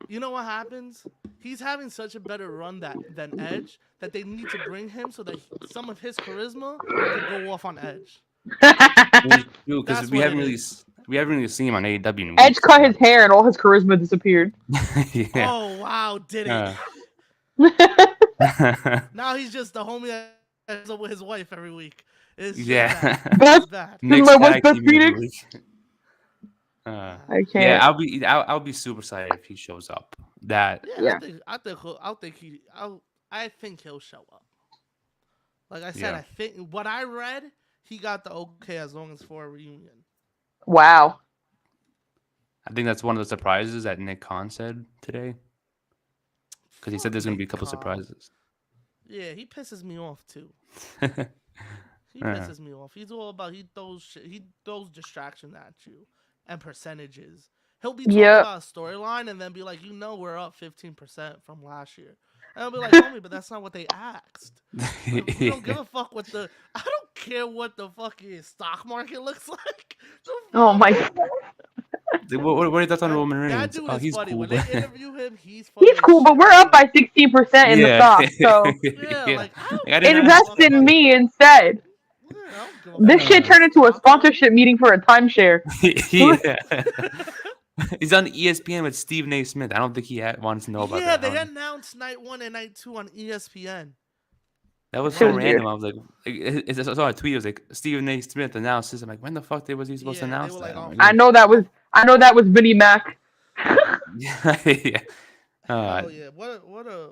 you know what happens. He's having such a better run than Edge that they need to bring him so that some of his charisma can go off on Edge. Because That's we what haven't it really is. we haven't really seen him on AEW in Edge weeks. cut his hair and all his charisma disappeared. Yeah. Oh wow, did it? Now he's just the homie that ends up with his wife every week. It's just Yeah. bad. Best, It's bad. Next my wife's tag best team every Phoenix. week. I Yeah, can't. I'll be super excited if he shows up. That Yeah, Yeah. I think he'll show up. Like I said, Yeah. I think what I read, he got the okay as long as for a reunion. Wow. I think that's one of the surprises that Nick Khan said today. Because he said Fuck there's going to be a Nick couple Khan. surprises. Yeah, he pisses me off too. He Uh, pisses me off. He's all about he throws distraction at you and percentages. He'll be talking Yep. about a storyline and then be like, we're up 15% from last year. And I'll be like, homie, but that's not what they asked. Like, we don't give a fuck what the I don't care what the fucking stock market looks like. The Oh fuck? my God. what are your thoughts on Roman That Reigns? dude Oh, is he's funny. cool. When they interview him, he's funny He's as cool, but shit. we're up by 16% in the Yeah. stock. So Yeah, Yeah. like I Like, I don't didn't give a ask. invest fuck in about the me instead. I don't give a This fuck shit about the turned into a stock, homie. sponsorship meeting for a timeshare. Yeah. He's on ESPN with Stephen A. Smith. I don't think he wants to know about Yeah, that. they announced night 1 and night 2 on ESPN. That was Shit so was weird. random. I was like, I saw a tweet. It was like Stephen A. Smith announced this. I'm like, when the fuck was he supposed to Yeah, they announce were that? like I'm on like, I know that was Vinnie Mac. yeah. Uh, hell yeah. What a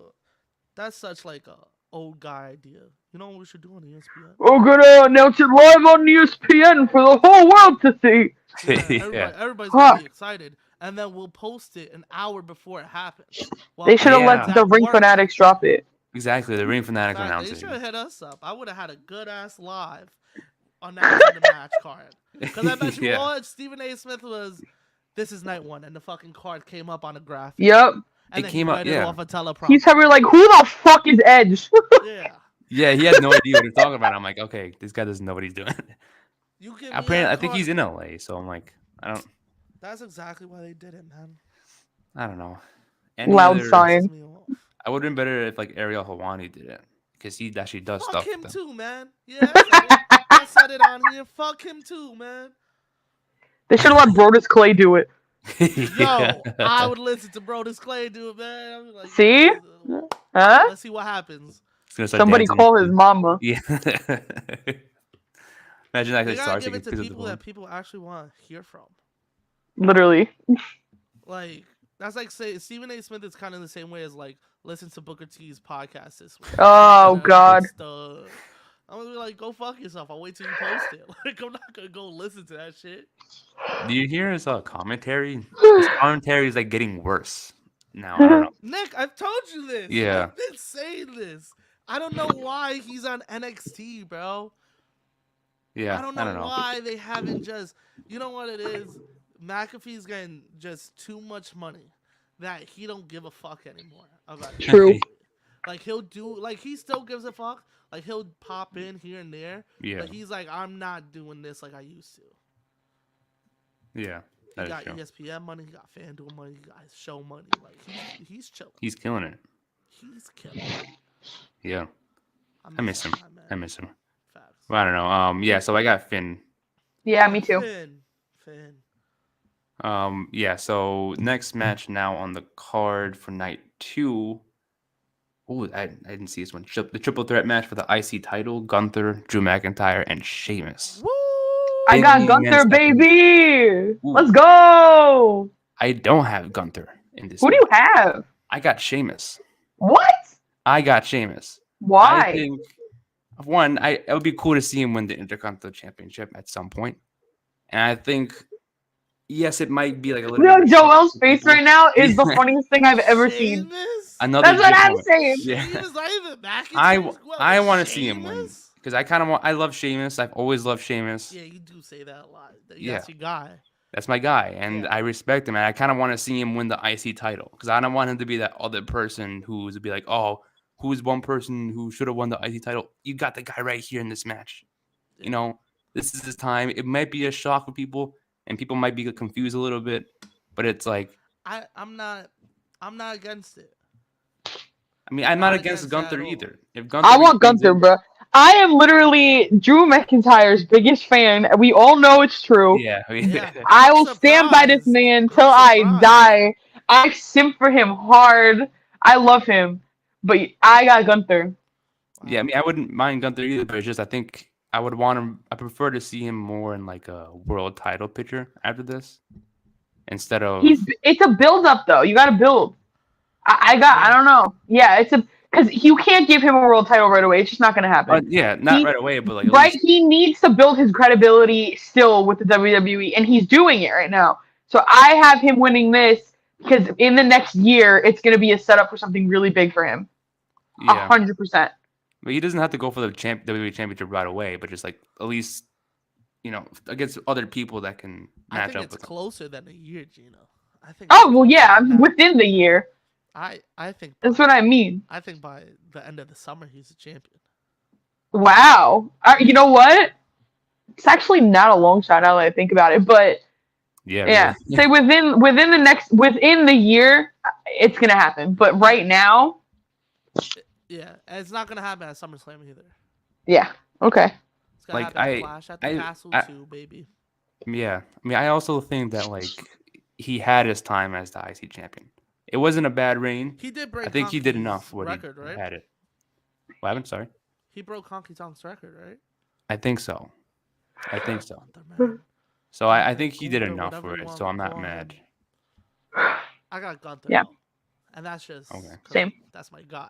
that's such like a old guy idea. You know what we should do on ESPN? We're gonna announce it live on ESPN for the whole world to see. Yeah, yeah. everybody's gonna be Fuck. excited, and then we'll post it an hour before it happens. They While should have let everyone's Yeah. the at Ring work. Fanatics drop it. Exactly. The Ring Fanatics Exactly. They should have announcing. hit us up. I would have had a good ass live announcing the match card. Because I bet you Yeah. all Stephen A. Smith was, this is night 1, and the fucking card came up on a graphic. Yep. And It then came he up. read it Yeah. off a teleprompter. He's probably like, who the fuck is Edge? Yeah. Yeah. He had no idea what he's talking about. I'm like, okay, this guy doesn't know what he's doing. You give me Apparently, that I think card. he's in LA. So I'm like, That's exactly why they did it, man. I don't know. Loud Other, sign. Pisses me off. I would have been better if like Ariel Hawani did it because he actually does Fuck stuff. him with them. too, man. Yeah, I said it on here. Fuck him too, man. They should have let Brodus Clay do it. Yo, I would listen to Brodus Clay do it, man. I'm like, See? Huh? let's see what happens. He's gonna start Somebody dancing. call his mama. Yeah. Imagine that They he gotta starts give like it to because of the people phone. that people actually want to hear from. Literally. Like that's like say Stephen A. Smith is kind of the same way as like listen to Booker T's podcast this week. Oh, And God. I'm gonna be like, go fuck yourself. I'll wait till you post it. Like I'm not gonna go listen to that shit. Do you hear his commentary? His commentary is like getting worse now. I don't know. Nick, I've told you this. Yeah. I've been saying this. I don't know why he's on NXT, bro. Yeah, I don't know why they haven't just. You know what it is? McAfee's getting just too much money that he don't give a fuck anymore about it. True. Like he'll do, like he still gives a fuck. Like he'll pop in here and there. Yeah. But he's like, I'm not doing this like I used to. Yeah, He that is got true. ESPN money. He got FanDuel money. He got his show money. Like he's chilling. He's killing it. He's killing. It. Yeah, I miss him. that man. I miss him. Facts. Well, I don't know. Yeah, so I got Finn. Yeah, me too. Finn. Yeah, so next match now on the card for night 2. Oh, I didn't see this one. The triple threat match for the IC title: Gunther, Drew McIntyre, and Sheamus. Woo! I got Big Gunther, man baby. Ooh. Let's go. I don't have Gunther in this. Who do match. you have? I got Sheamus. What? I got Sheamus. I Why? think one, it would be cool to see him win the Intercontinental Championship at some point. And I think, yes, it might be like a little. No, bit of Joel's for face people. right now is the funniest thing I've ever seen. Sheamus? Another That's what good I'm point. saying. Yeah. Sheamus, not even back in I Sheamus? What, I want to see him win Sheamus? because I kind of want. I love Sheamus. I've always loved Sheamus. Yeah, you do say that a lot. That's Yeah. your guy. That's my guy, and Yeah. I respect him. And I kind of want to see him win the IC title because I don't want him to be that other person who's be like, oh, who's one person who should have won the IC title? You got the guy right here in this match. Yeah. You know, this is his time. It might be a shock for people, and people might be confused a little bit, but it's like, I'm not against it. I mean, I'm Not not against against that at Gunther all. either. If Gunther I want retains Gunther, it- bro. I am literally Drew McIntyre's biggest fan. We all know it's true. Yeah, Yeah. I I'm will stand by this surprised. man I'm till I surprised. die. I simp for him hard. I love him. But I got Gunther. Yeah, I mean, I wouldn't mind Gunther either, but it's just I think I would want him. I prefer to see him more in like a world title picture after this, instead of It's a build up though. You gotta build. I Yeah. don't know. Yeah, because you can't give him a world title right away. It's just not gonna happen. yeah, not He- right away, but like at Right? least, He needs to build his credibility still with the WWE, and he's doing it right now. So I have him winning this because in the next year it's going to be a setup for something really big for him. Yeah, 100%. but he doesn't have to go for the WWE Championship right away, but just like at least against other people that can I match think up it's with him. closer than a year, Gino. I think it's Oh well, closer yeah, than that. within the year. I think That's by what I mean. I think by the end of the summer he's a champion. Wow. You know what? It's actually not a long shot now that I think about it, but Yeah, really. yeah, say within the year, it's gonna happen. But right now, Yeah, and it's not gonna happen at SummerSlam either. yeah, okay. It's gonna Like happen at Clash at the Castle I too, baby. yeah. I mean, I also think that like he had his time as the IC champion. It wasn't a bad reign. He did I break think he did enough Honky's what he record, right? had it. What happened? Sorry. He broke Honky Tonk's record, right? I think so. I think so. Gunther, man. So I Gunther, think he did Gunther, enough whatever for you it. want So to I'm not call him. mad. I got Gunther Yeah. though, and that's just Okay. 'cause Same. that's my guy.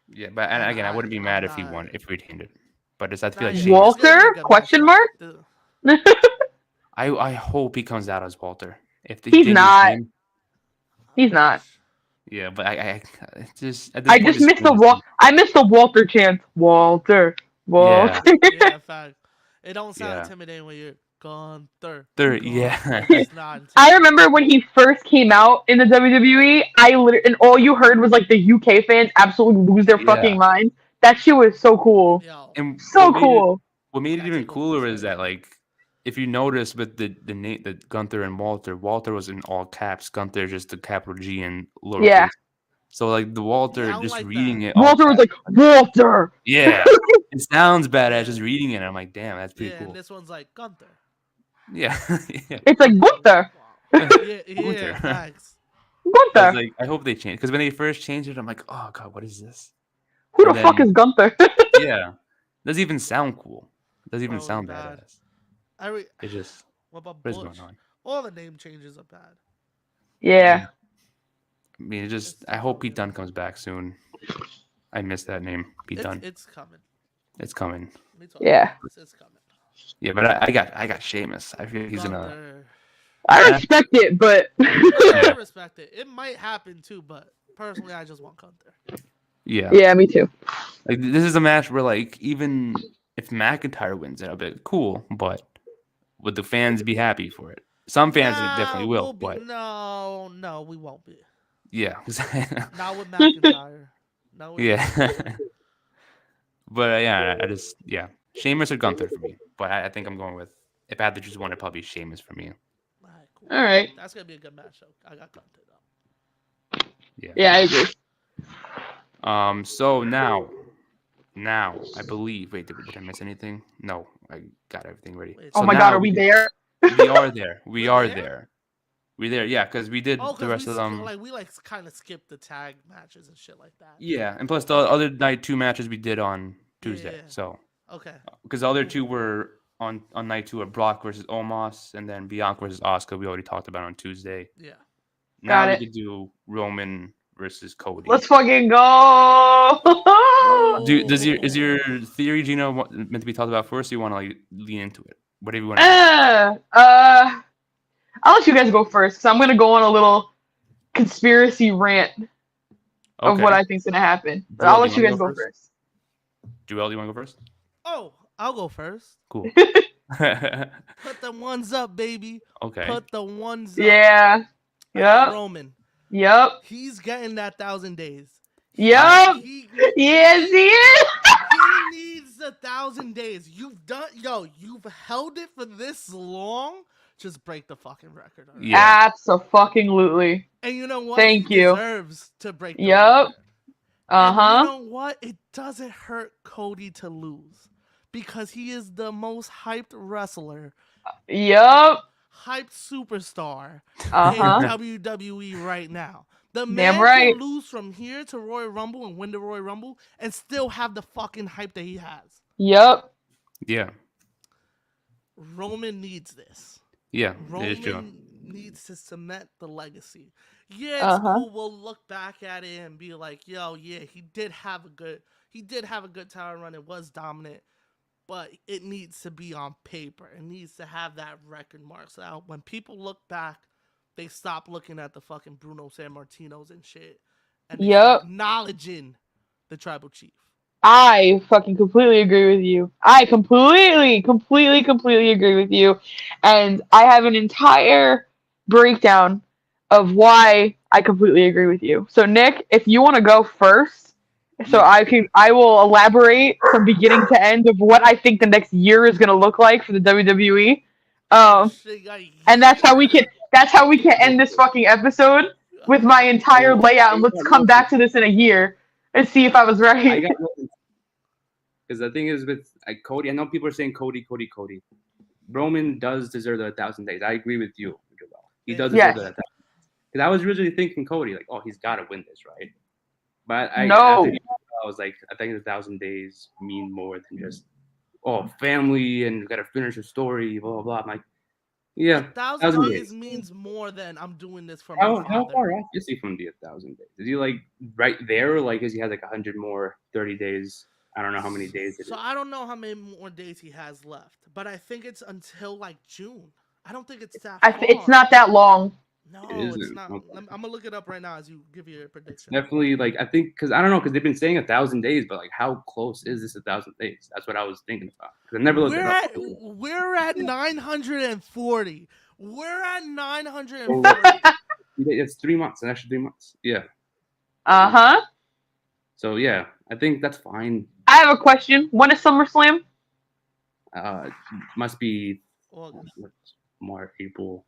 Yeah, but and And again, I wouldn't be I'm mad if he not. won if we retained it. But I feel Nah, like yeah, Sheamus. it's gonna be a Walter? good Question matchup. mark? I hope he comes out as Walter. If they He's change his not. name, He's not. yeah. But I it's just at this I point, just just missed the I missed the Walter chant. Walter. Walter. Yeah, fact. It don't sound Yeah. intimidating when you're Gunther. There, yeah. It's not intimidating. I remember when he first came out in the WWE, and all you heard was like the UK fans absolutely lose their Yeah. fucking minds. That shit was so cool. Yo, And So cool. what made it Gotta even take over cooler the is that show. like if you notice with the name the Gunther and Walter was in all caps. Gunther just the capital G and lowercase. Yeah. So like the Walter Yeah, I don't just like reading that. it. All Walter was caps, like, Walter! yeah, it sounds badass Yeah. just reading it. I'm like, damn, that's pretty Yeah, cool. and this one's like Gunther. Yeah, yeah. It's like Walter. Yeah, Gunther. thanks. I was Gunther. like, I hope they change because when they first changed it, I'm like, oh god, what is this? Who And the fuck then- is Gunther? Yeah, doesn't even sound cool. Doesn't even Bro, sound bad. badass. It just What about what is Bush? going on? All the name changes are bad. Yeah. I mean, it just I hope Pete Dunne comes back soon. I miss that name, Pete Dunne. It's coming. It's coming. Let me talk Yeah. about this. It's coming. Yeah, but I got Sheamus. I feel like he's gonna. Gunther. I respect it, but I respect it. It might happen too, but personally, I just want Gunther. Yeah. yeah, me too. Like this is a match where like even if McIntyre wins it, I'll be like, cool, but would the fans be happy for it? Some fans definitely will, but no, we won't be. yeah, Not with McIntyre. No, with yeah. McIntyre. But yeah, I just Sheamus or Gunther for me. But I think I'm going with if I had to choose one, it'd probably be Sheamus for me. Alright, cool. All right. That's gonna be a good matchup. I got Gunther though. Yeah, I agree. So now I believe. Wait, did I miss anything? No, I got everything ready. Wait, Oh So my now god, are we there? We are there. We We're are there? there. We're there. Yeah, because we did Oh, the rest of them. we kind of skipped the tag matches and shit like that. Yeah, and plus the other night 2 matches we did on Tuesday. Yeah. So Okay. because the other 2 were on night 2 are Brock versus Omos and then Bianca versus Asuka. We already talked about on Tuesday. Yeah. Now Got we it. could do Roman versus Cody. Let's fucking go. Is your theory, Gina, meant to be talked about first? Or you want to like lean into it? Whatever you want to do. I'll let you guys go first because I'm gonna go on a little conspiracy rant of what I think's gonna happen. But Joel, I'll do let you you wanna guys go go first. Joel, you want to go first? Oh, I'll go first. Cool. Put the ones up, baby. Okay. Put the ones up. Yeah. I got Yep. Roman. Yep. He's getting that 1,000 days. Yep. He Yes, he is. needs 1,000 days. You've held it for this long. Just break the fucking record. Already. Yeah. Absolutely. And you know what? Thank He you. deserves to break the Yep. record. Uh And you huh. know what? It doesn't hurt Cody to lose because he is the most hyped wrestler, Yep. hyped superstar Uh in huh. WWE right now. The Damn man right. can lose from here to Royal Rumble and win the Royal Rumble and still have the fucking hype that he has. Yep. Yeah. Roman needs this. Yeah. It is true. Roman needs to cement the legacy. Yeah, it's Uh-huh. cool. We'll look back at it and be like, "Yo, yeah, he did have a good title run. It was dominant, but it needs to be on paper. It needs to have that record mark. So that when people look back they stop looking at the fucking Bruno Sammartinos and shit, and they start Yep. acknowledging the tribal chief. I fucking completely agree with you. I completely agree with you. And I have an entire breakdown of why I completely agree with you. So Nick, if you want to go first, so Yeah. I will elaborate from beginning to end of what I think the next year is going to look like for the WWE. Oh Um, shit, you got a and year? that's how we can end this fucking episode with my Oh, entire layout. And I let's got come back to this in a year and see if I was right. nothing. Because the thing is with Cody, I know people are saying Cody. Roman does deserve the 1,000 days. I agree with you, Joel. He does deserve Yes. that. Because I was originally thinking Cody, like, oh, he's got to win this, right? But No. I was like, I think 1,000 days mean more than just family and got to finish a story, blah blah blah. I'm like, yeah, 1,000 1,000 days days. means more than I'm doing this for my How father. far off is he from the 1,000 days? Is he like right there? Like, is he has like 100 more 30 days? I don't know how many days it So is. I don't know how many more days he has left, but I think it's until like June. I don't think it's that far. It's not that long. No, It it's isn't. not. Okay. I'm gonna look it up right now as you give your prediction. Definitely, like I think because I don't know because they've been saying 1,000 days, but like how close is this 1,000 days? That's what I was thinking about because I never looked it up. We're at 940. We're at 940. It's 3 months, an extra 3 months. Yeah. Uh-huh. So yeah, I think that's fine. I have a question. When is SummerSlam? Must be August. March, April.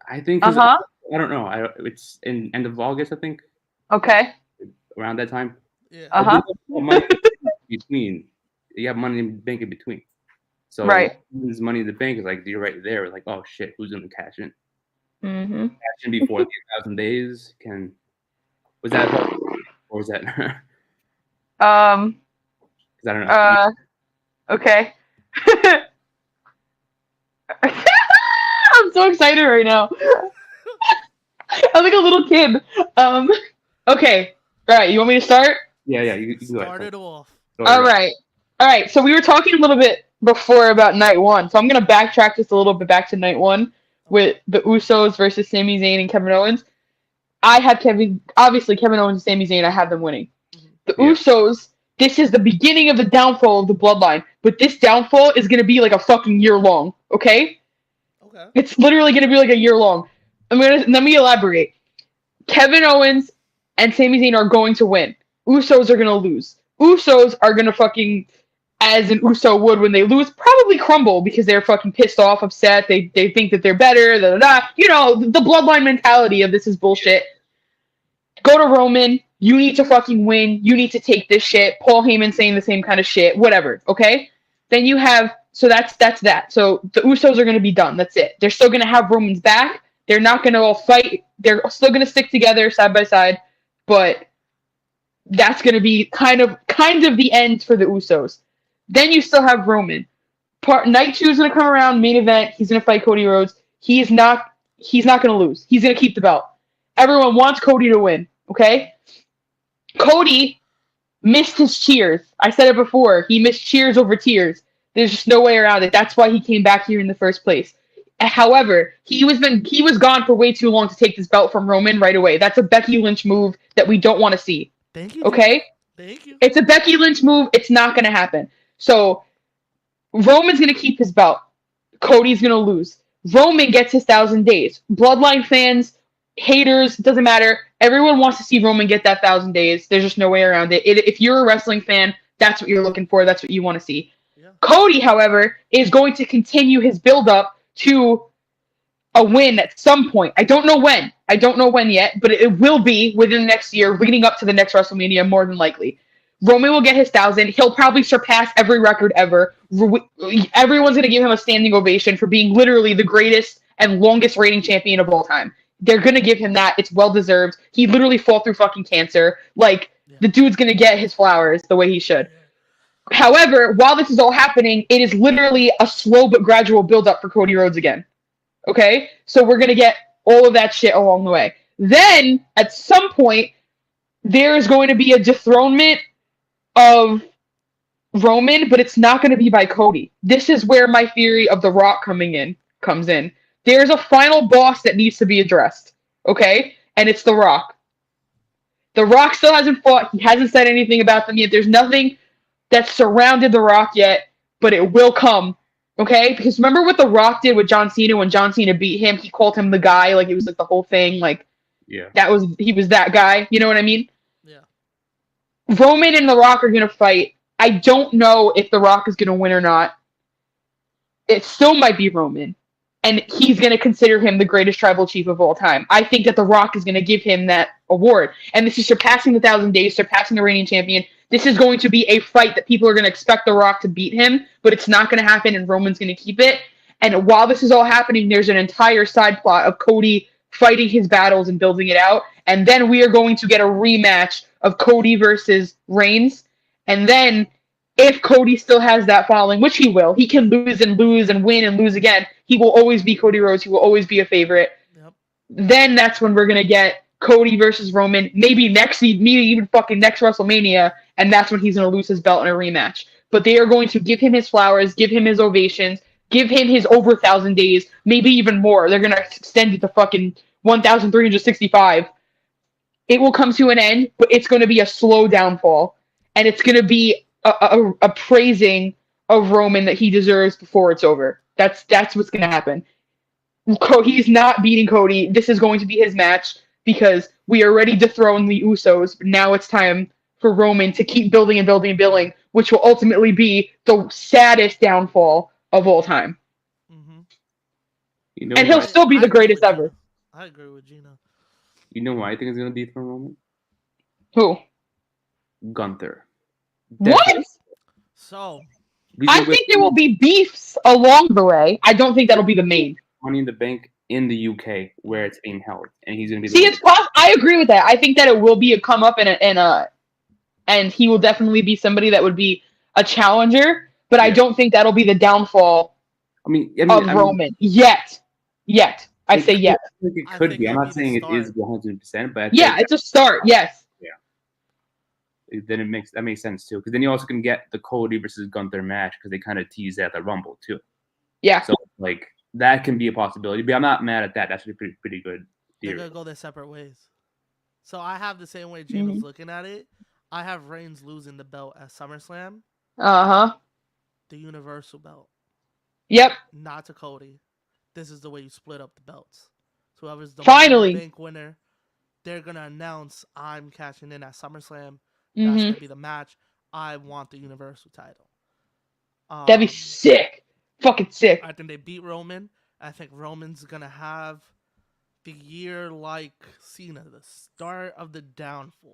I think. 'Cause Uh-huh. I don't know. It's in end of August, I think, Okay. around that time. Yeah. Uh-huh. Money in between. You have money in the bank in between. So Right. this money in the bank is like you're right there. Like, oh shit, who's gonna cash in? Mm-hmm. Cash in before the 1,000 days. Was that or was that? Because I don't know. Okay. I'm so excited right now. I'm like a little kid. Okay. All right, you want me to start? Yeah. You can go ahead. Start it off. All right. So we were talking a little bit before about night one. So I'm gonna backtrack just a little bit back to night one with the Usos versus Sami Zayn and Kevin Owens. I had Kevin Owens and Sami Zayn. I had them winning. Mhm. The Yeah. Usos. This is the beginning of the downfall of the bloodline, but this downfall is gonna be like a fucking year long. Okay. Okay. It's literally gonna be like a year long. Let me elaborate. Kevin Owens and Sami Zayn are going to win. Usos are gonna lose. Usos are gonna fucking, as an Uso would when they lose, probably crumble because they're fucking pissed off, upset. They think that they're better. Da, da, da. You know, the bloodline mentality of this is bullshit. Go to Roman. You need to fucking win. You need to take this shit. Paul Heyman saying the same kind of shit. Whatever. Okay. Then you have that's that. So the Usos are gonna be done. That's it. They're still gonna have Roman's back. They're not gonna all fight. They're still gonna stick together side by side, but that's gonna be kind of the end for the Usos. Then you still have Roman. Night 2 is gonna come around, main event. He's gonna fight Cody Rhodes. He's not gonna lose. He's gonna keep the belt. Everyone wants Cody to win. Okay. Cody missed his cheers. I said it before. He missed cheers over tears. There's just no way around it. That's why he came back here in the first place. However, he was gone for way too long to take this belt from Roman right away. That's a Becky Lynch move that we don't want to see. Thank you. Okay? Thank you. It's a Becky Lynch move. It's not going to happen. So, Roman's going to keep his belt. Cody's going to lose. Roman gets his 1,000 days. Bloodline fans, haters, doesn't matter. Everyone wants to see Roman get that 1,000 days. There's just no way around it. If you're a wrestling fan, that's what you're looking for. That's what you want to see. Yeah. Cody, however, is going to continue his build-up to a win at some point. I don't know when yet, but it will be within the next year, leading up to the next WrestleMania, more than likely. Roman will get his 1,000. He'll probably surpass every record ever. Everyone's going to give him a standing ovation for being literally the greatest and longest reigning champion of all time. They're going to give him that. It's well-deserved. He literally fought through fucking cancer. The dude's going to get his flowers the way he should. However, while this is all happening, it is literally a slow but gradual build-up for Cody Rhodes again. Okay? So we're going to get all of that shit along the way. Then, at some point, there is going to be a dethronement of Roman, but it's not going to be by Cody. This is where my theory of The Rock comes in. There's a final boss that needs to be addressed. Okay? And it's The Rock. The Rock still hasn't fought. He hasn't said anything about them yet. There's nothing that's surrounded The Rock yet, but it will come. Okay? Because remember what The Rock did with John Cena when John Cena beat him? He called him the guy. Like, it was like the whole thing. Like, Yeah. he was that guy. You know what I mean? Yeah. Roman and The Rock are going to fight. I don't know if The Rock is going to win or not. It still might be Roman. And he's going to consider him the greatest tribal chief of all time. I think that The Rock is going to give him that award. And this is surpassing the 1,000 days, surpassing the reigning champion. This is going to be a fight that people are going to expect The Rock to beat him, but it's not going to happen, and Roman's going to keep it. And while this is all happening, there's an entire side plot of Cody fighting his battles and building it out. And then we are going to get a rematch of Cody versus Reigns. And then, if Cody still has that following, which he will, he can lose and win and lose again. He will always be Cody Rhodes. He will always be a favorite. Yep. Then that's when we're going to get Cody versus Roman, maybe even fucking next WrestleMania, and that's when he's going to lose his belt in a rematch. But they are going to give him his flowers, give him his ovations, give him his over 1,000 days, maybe even more. They're going to extend it to fucking 1,365. It will come to an end, but it's going to be a slow downfall, and it's going to be a praising of Roman that he deserves before it's over. That's what's going to happen. He's not beating Cody. This is going to be his match because we already dethroned the Usos. Now it's time for Roman to keep building and building and building, which will ultimately be the saddest downfall of all time. Mm-hmm. You know, And he'll still be the greatest Gina. ever. I agree with Gina. You know who I think is gonna dethrone Roman? Who? Gunther. What? So I think there will be beefs along the way. I don't think that'll be the main. Money in the Bank in the UK where it's being held, and he's gonna be. See, it's possible. I agree with that. I think that it will be a come up and he will definitely be somebody that would be a challenger. But I don't think that'll be the downfall. Of Roman yet. I say yet. It could be. I'm not saying it is 100%, but it's a start. Yes. Yeah. Then that makes sense too, because then you also can get the Cody versus Gunther match because they kind of tease that at the Rumble too. Yeah. So like that can be a possibility, but I'm not mad at that. That's pretty good. They're gonna go their separate ways. So I have the same way Gina's looking at it. I have Reigns losing the belt at SummerSlam. The Universal belt. Yep. Not to Cody. This is the way you split up the belts. So whoever's the Bank winner, they're gonna announce I'm cashing in at SummerSlam. That's gonna be the match. I want the Universal title. That'd be sick. Fucking sick. I think they beat Roman. I think Roman's gonna have the year like Cena, the start of the downfall.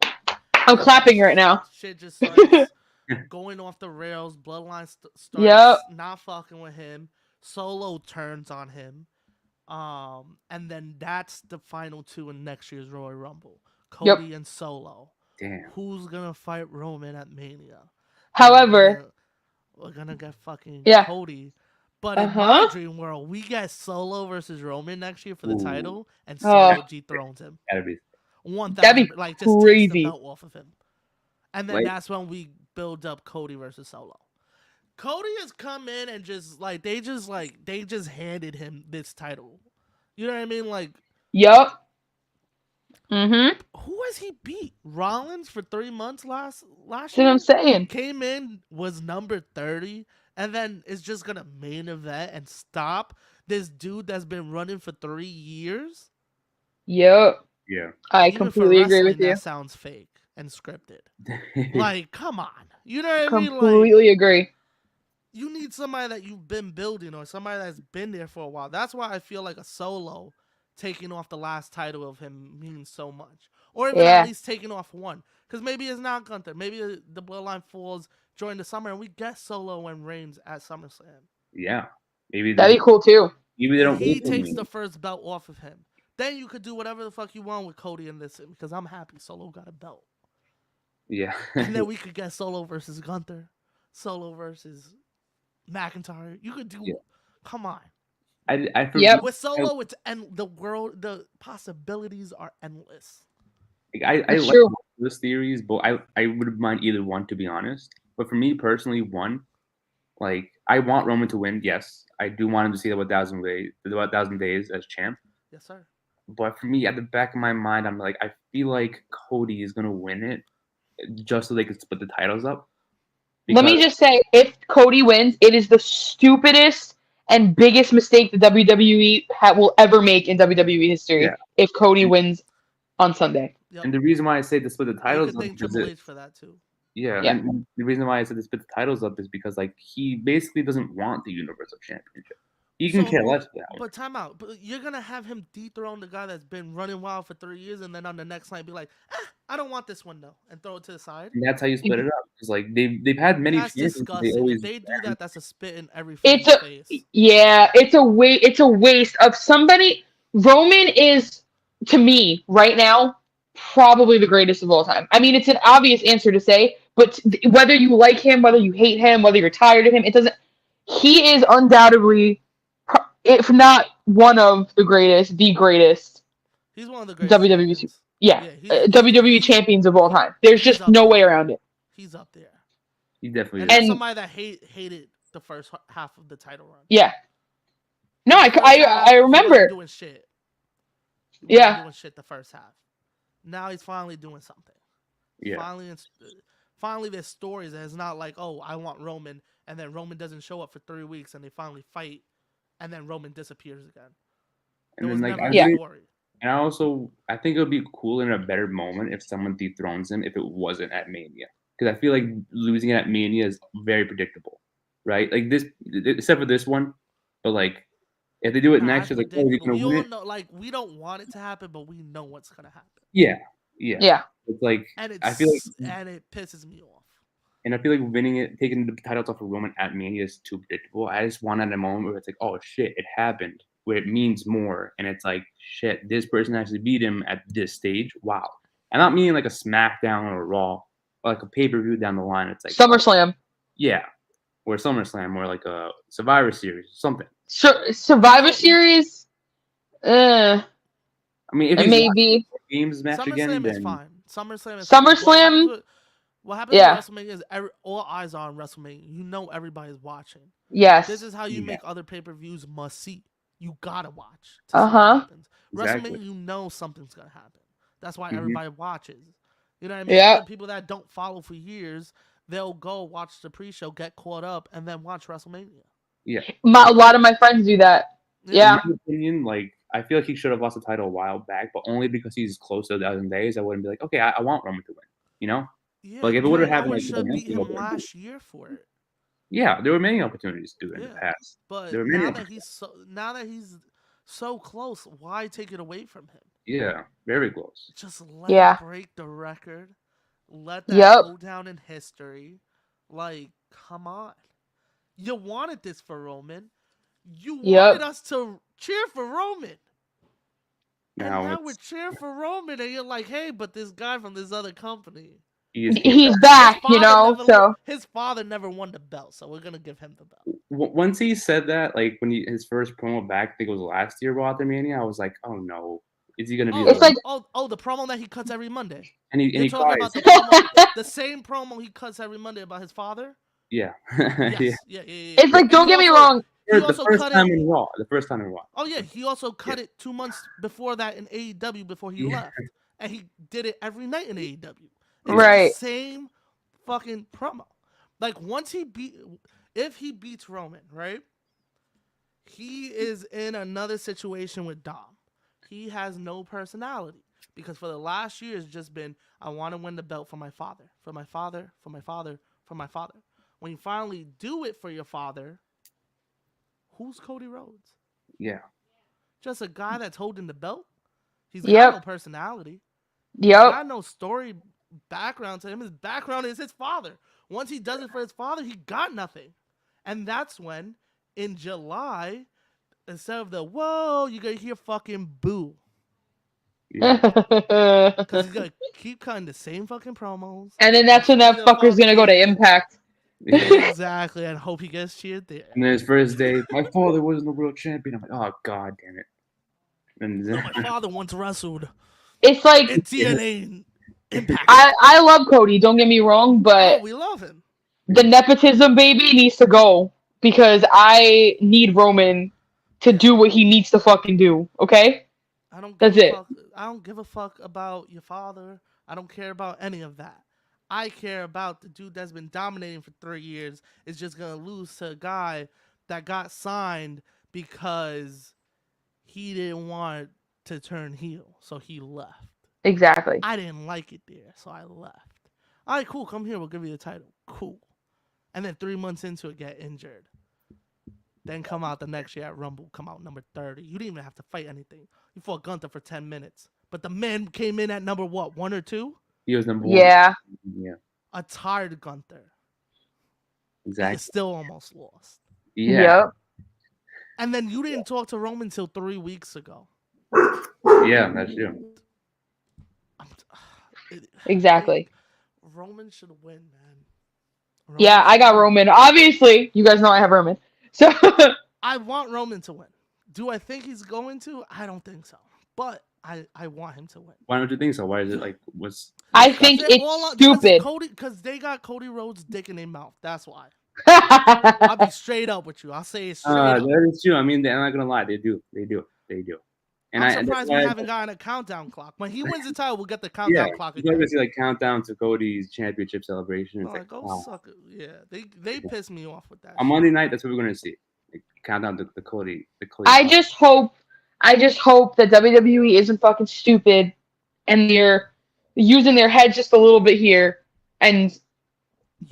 I'm clapping right now. Shit just starts going off the rails. Bloodline starts not fucking with him. Solo turns on him. And then that's the final two in next year's Royal Rumble. Cody and Solo. Damn. Who's gonna fight Roman at Mania? However, we're gonna get fucking Cody. But in my dream world, we get Solo versus Roman next year for the title, and Solo dethrones him. That'd be 1,000, like just takes the belt off of him. And then that's when we build up Cody versus Solo. Cody has come in and they just handed him this title. You know what I mean? Like, yup. Who has he beat? Rollins for 3 months last year? That's what I'm saying. Came in, was number 30, and then is just gonna main event and stop this dude that's been running for 3 years? Yep. Yeah. I completely agree with you. That sounds fake and scripted. Like, come on. You know what I mean? Completely agree. You need somebody that you've been building or somebody that's been there for a while. That's why I feel like a Solo taking off the last title of him means so much. Or even at least taking off one. Because maybe it's not Gunther. Maybe the Bloodline falls during the summer and we get Solo and Reigns at SummerSlam. Yeah. Maybe that'd be cool too. Maybe they don't. He takes the first belt off of him. Then you could do whatever the fuck you want with Cody in this because I'm happy Solo got a belt. Yeah. And then we could get Solo versus Gunther. Solo versus McIntyre. You could do. Yeah. Come on. I forget. With Solo, the possibilities are endless. I like those theories, but I wouldn't mind either one, to be honest. But for me personally, one, like I want Roman to win. Yes, I do want him to see the 1,000 days as champ. Yes, sir. But for me, at the back of my mind, I'm like, I feel like Cody is gonna win it just so they can split the titles up. Let me Because just say, if Cody wins, it is the stupidest and biggest mistake the WWE will ever make in WWE history. Yeah. If Cody wins on Sunday. Yep. and the reason why I say to split the You titles could up thank is because Triple H for that too. yeah, Yeah. and the reason why I said to split the titles up is because like he basically doesn't want the Universal Championship. He can So- care less for that one. But time out. But you're gonna have him dethrone the guy that's been running wild for 3 years, and then on the next night be like, I don't want this one though, and throw it to the side. And that's how you split it up. Because like they've had many That's champions. They disgusting. always If they do that, that's a spit in every It's fan's a face. it's a waste of somebody. Roman is, to me right now, probably the greatest of all time. I mean, it's an obvious answer to say, but whether you like him, whether you hate him, whether you're tired of him, it doesn't. He is undoubtedly, if not one of the greatest, the greatest He's one of the greatest. WWE. champions. Yeah, he's- WWE champions of all time. There's he's just up no there. way around it. He's up there. he definitely And is. that's And- somebody that hated the first half of the title run. Yeah. No, The first half, I he remember. wasn't doing shit. He wasn't Yeah. doing shit the first half. Now he's finally doing something. Yeah. Finally, there's stories that it's not like, oh, I want Roman, and then Roman doesn't show up for 3 weeks, and they finally fight, and then Roman disappears again. And There then was like never I a think- story. and I think it would be cool in a better moment if someone dethrones him if it wasn't at Mania. Because I feel like losing it at Mania is very predictable, right? Like this, except for this one, but like if they do it Nah, next, it's it's like, oh, he's predictable. gonna We win all it. know, like, we don't want it to happen, but we know what's gonna happen. Yeah. Yeah. It's like And I feel like, and it pisses me off. and I feel like winning it, taking the titles off of Roman at Mania is too predictable. I just want at a moment where it's like, oh shit, it happened, where it means more, and it's like, shit, this person actually beat him at this stage. Wow. And not meaning like a SmackDown or a Raw, or like a pay-per-view down the line. It's like SummerSlam. yeah, or SummerSlam, or like a Survivor Series, something. Survivor Series. I mean, if It he's may watching be. the games match again, SummerSlam is then fine. SummerSlam is SummerSlam- fine. What happens Yeah. at WrestleMania is all eyes are on WrestleMania. You know everybody's watching. Yes. This is how you Yeah. make other pay-per-views must see. You gotta watch to see Uh-huh. what happens. Exactly. WrestleMania, you know something's gonna happen. That's why Mhm. everybody watches. You know what I mean? Yeah. The people that don't follow for years, they'll go watch the pre-show, get caught up, and then watch WrestleMania. yeah. A lot of my friends do that. Yeah. In my opinion, like I feel like he should have lost the title a while back, but only because he's close to 1,000 days. I wouldn't be like, okay, I want Roman to win. You know? Yeah, Like, if it would've Kevin happened, Owens like, should a have month beat ago, him then- last year for it. Yeah, there were many opportunities to do it in the Yeah. past. But There were many now that he's so close, why take it away from him? Yeah, very close. Just let Yeah. him break the record. Let that Yep. go down in history. Like, come on. You wanted this for Roman. You Yep. wanted us to cheer for Roman. Now, and now it's- we're cheering for Roman, and you're like, hey, but this guy from this other company. He's back, you know. So His father never won the belt, so we're gonna give him the belt. Once he said that, like when his first promo back, I think it was last year, Raw after Mania, I was like, oh no, is he gonna be? It's like- the promo that he cuts every Monday. and he You're talking cries. about the promo, the same promo he cuts every Monday about his father. Yeah, Yes, yeah. yeah. it's like, don't get me wrong. He The also first cut time it. in Raw. The first time in Raw. Oh yeah, he also cut it 2 months before that in AEW before he Yeah. left, and he did it every night in AEW. It's Right. the same fucking promo. Like if he beats Roman, right? He is in another situation with Dom. He has no personality because for the last year it's just been, I want to win the belt for my father, for my father, for my father, for my father. When you finally do it for your father, who's Cody Rhodes? Yeah. Just a guy that's holding the belt. He's Yep. got no personality. Yep. Got no story background to him. His background is his father. Once he does it for his father, he got nothing. And that's when, in July, instead of the whoa, you're gonna hear fucking boo. Yeah. Because he's gonna keep cutting the same fucking promos. And then that's when that fucker's gonna go to Impact. Yeah. Exactly, and hope he gets cheered there. And then his first day, my father wasn't the world champion. I'm like, oh god damn it. And No, my father once wrestled It's like in TNA Impact. I love Cody. Don't get me wrong, Oh, but we love him. the nepotism baby needs to go. because I need Roman to do what he needs to fucking do. Okay, I don't give that's a it. fuck. I don't give a fuck about your father. I don't care about any of that. I care about the dude that's been dominating for 3 years is just gonna lose to a guy that got signed because he didn't want to turn heel, so he left. Exactly. I didn't like it there, so I left. All right, cool. Come here. We'll give you the title. Cool. And then 3 months into it, get injured. Then come out the next year at Rumble, come out number 30. You didn't even have to fight anything. You fought Gunther for 10 minutes. But the man came in at number what, 1 or 2? He was number one. Yeah. Yeah, A tired Gunther. And you exactly. still almost lost. Yeah, Yep. And then you didn't talk to Roman until 3 weeks ago. yeah, that's true. I'm it, Exactly. Roman should win, man. Roman Yeah, I should got win. Roman. Obviously, you guys know I have Roman. So I want Roman to win. Do I think he's going to? I don't think so. But I want him to win. Why don't you think so? Why is it like what's I Because think they're it's all stupid. because they got Cody Rhodes' dick in their mouth. That's why. I'll be straight up with you. I'll say it straight up. that is true. I mean, I'm not gonna lie, they do. And I'm that's surprised why we haven't gotten a countdown clock. When he wins the title, we'll get the yeah, countdown clock you're again. gonna see like countdown to Cody's championship celebration. I'm It's like, like, go wow. suck it. Yeah, they piss me off with that. On shit. Monday night, that's what we're gonna see. Like, countdown to the Cody. I just hope that WWE isn't fucking stupid and they're using their head just a little bit here and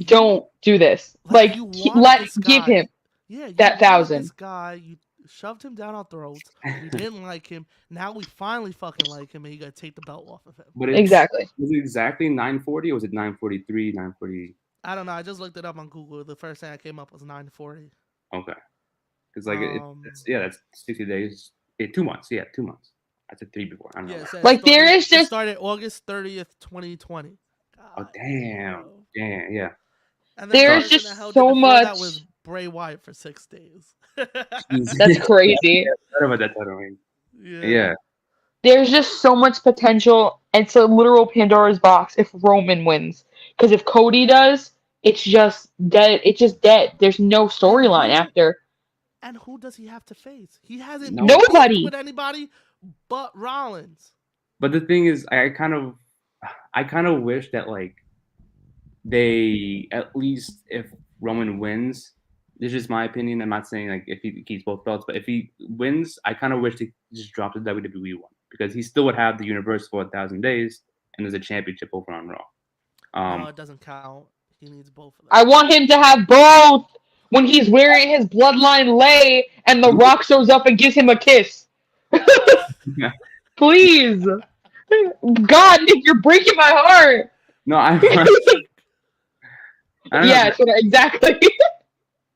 don't do this. Like, you wanted this Give guy. him Yeah, you that wanted this 1,000. guy. You shoved him down our throats. We didn't like him. Now we finally fucking like him, and you gotta take the belt off of him. But it's, Exactly. Was it exactly 9:40 or was it 9:43? 9:40. I don't know. I just looked it up on Google. The first thing that came up was 9:40. Okay. Because like Um, that's 60 days. 2 months. Yeah, 2 months. I said 3 before. I don't Yeah, know. it says Like, there is it just started August 30th, 2020. Oh God, damn. bro. Damn. Yeah. And then There the is person just that held so it before much. that was Bray Wyatt for 6 days. That's crazy. What about that title reign? Yeah. Yeah. There's just so much potential. It's a literal Pandora's box if Roman wins. Because if Cody does, it's just dead. It's just dead. There's no storyline after. And who does he have to face? He hasn't No. beefed Nobody. with anybody but Rollins. But the thing is, I kind of wish that like they at least if Roman wins, this is just my opinion. I'm not saying like if he keeps both belts, but if he wins, I kind of wish they just dropped the WWE one because he still would have the Universal for 1,000 days and there's a championship over on Raw. No, it doesn't count. He needs both of them. I want him to have both. When he's wearing his bloodline lay and The Rock shows up and gives him a kiss. Please. God, Nick, you're breaking my heart. No, I don't Yeah, know. exactly.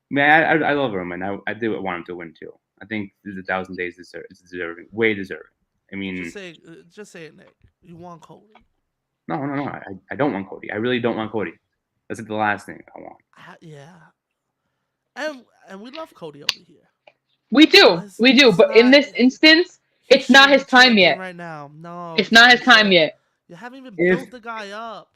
Man, I love Roman. I do want him to win too. I think this 1,000 days is deserving, way deserving. I mean, just say it, Nick. You want Cody? no. I don't want Cody. I really don't want Cody. That's like the last thing I want. Yeah. And we love Cody over here. We do. But in this instance, it's not his time yet. Right now, no. It's not his time yet. You haven't even built the guy up.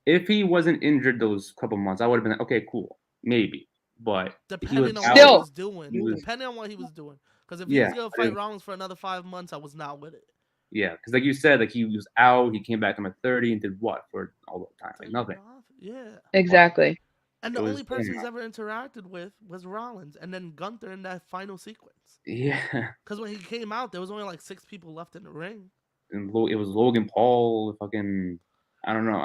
If he wasn't injured those couple months, I would have been like, okay, cool, maybe. But depending on out. what he was doing. Depending on what he was doing. Because if he was gonna fight Rollins for another 5 months, I was not with it. Yeah, because like you said, like he was out, he came back on 30 and did what for all the time? Like nothing. Yeah. Exactly. And the only person he's ever interacted with was Rollins, and then Gunther in that final sequence. Yeah. Because when he came out, there was only like 6 people left in the ring. And it was Logan Paul, fucking, I don't know.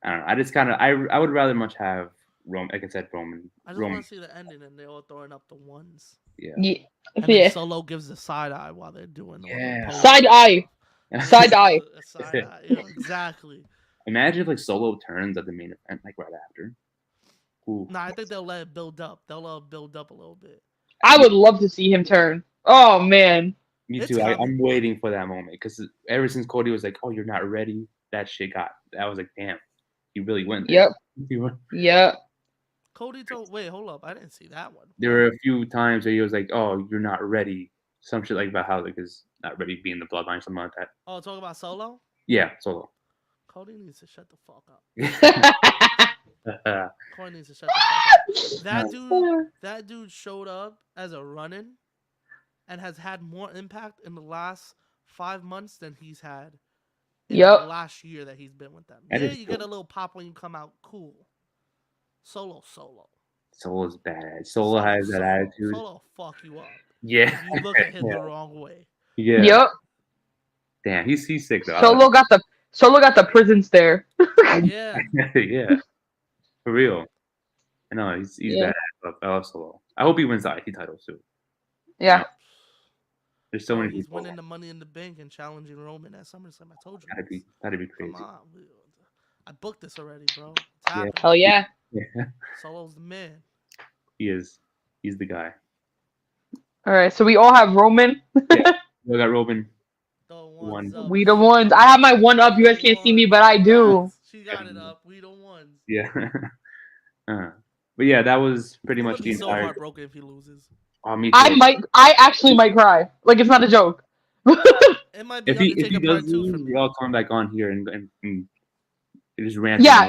I just kind of, I would rather much have Roman, like I said, Roman. I just want to see the ending, and they're all throwing up the ones. Yeah. And then Solo gives the side eye while they're doing the side eye. Side eye. Side eye. Yeah, exactly. Imagine if like Solo turns at the main event, like right after. Ooh. No, I think they'll let it build up. They'll let it build up a little bit. I would love to see him turn. Oh man. Me too. I'm waiting for that moment because ever since Cody was like, "Oh, you're not ready," that was like, "Damn, he really went there." Yep. Yep. Cody told. Wait, hold up. I didn't see that one. There were a few times where he was like, "Oh, you're not ready." Some shit like about how like is not ready being the bloodline, something like that. Oh, talk about Solo. Yeah, Solo. Cody needs to shut the fuck up. Uh, Cody needs to shut the fuck up. That dude showed up as a run-in and has had more impact in the last 5 months than he's had in the Yep. last year that he's been with them. That Yeah, is you true. get a little pop when you come out. Cool. Solo. Solo's bad. Solo has that attitude. Solo fuck you up. Yeah. If you look at him the wrong way. Yeah. Yep. Damn, he's sick though. Solo got the prison stare. Yeah. Yeah. For real. I know he's Yeah. bad. I love Solo. I hope he wins the IT title too. Yeah. There's so Bro, many he's people. winning the Money in the Bank and challenging Roman at SummerSlam. I told you. That'd be crazy. Come on. I booked this already, bro. It's Yeah. happening. Hell yeah. Yeah. Solo's the man. He is. He's the guy. All right, so we all have Roman. We got Roman. The ones up. We the ones. I have my one up. You guys can't see me, but I do. Yes, she got it up. We the ones. Yeah. But yeah, that was pretty I'm much gonna the be so entire. heartbroken if he loses. Oh, me too. I actually might cry. Like, it's not a joke. It might be If he Undertaker does part 2 for lose, me. we're all coming back on here and just ranting. Yeah,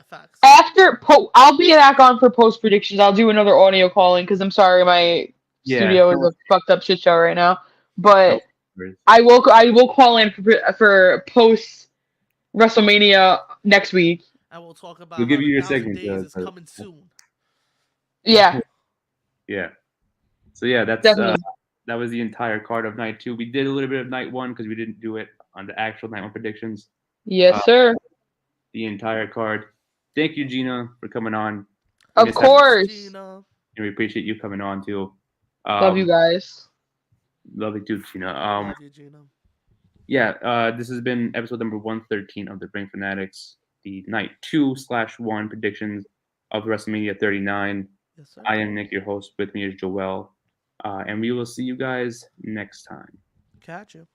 Facts. after I'll be back on for post predictions. I'll do another audio calling because I'm sorry my studio is a fucked up shit show right now. But I will call in for post WrestleMania next week. And we'll talk about We'll give how you your 1,000 segment, days is coming soon. Yeah, Yeah. So yeah, that's definitely. that was the entire card of night 2. We did a little bit of night 1 because we didn't do it on the actual night 1 predictions. Yes, sir. The entire card. Thank you, Gina, for coming on. Of course. Gina. And we appreciate you coming on too. Love you guys. Love you too, Gina. Love you, Gina. Yeah, this has been episode number 113 of the Ring Fanatics, the night 2/1 predictions of WrestleMania 39. Yes, sir. I am Nick, your host. With me is Joel. And we will see you guys next time. Catch you.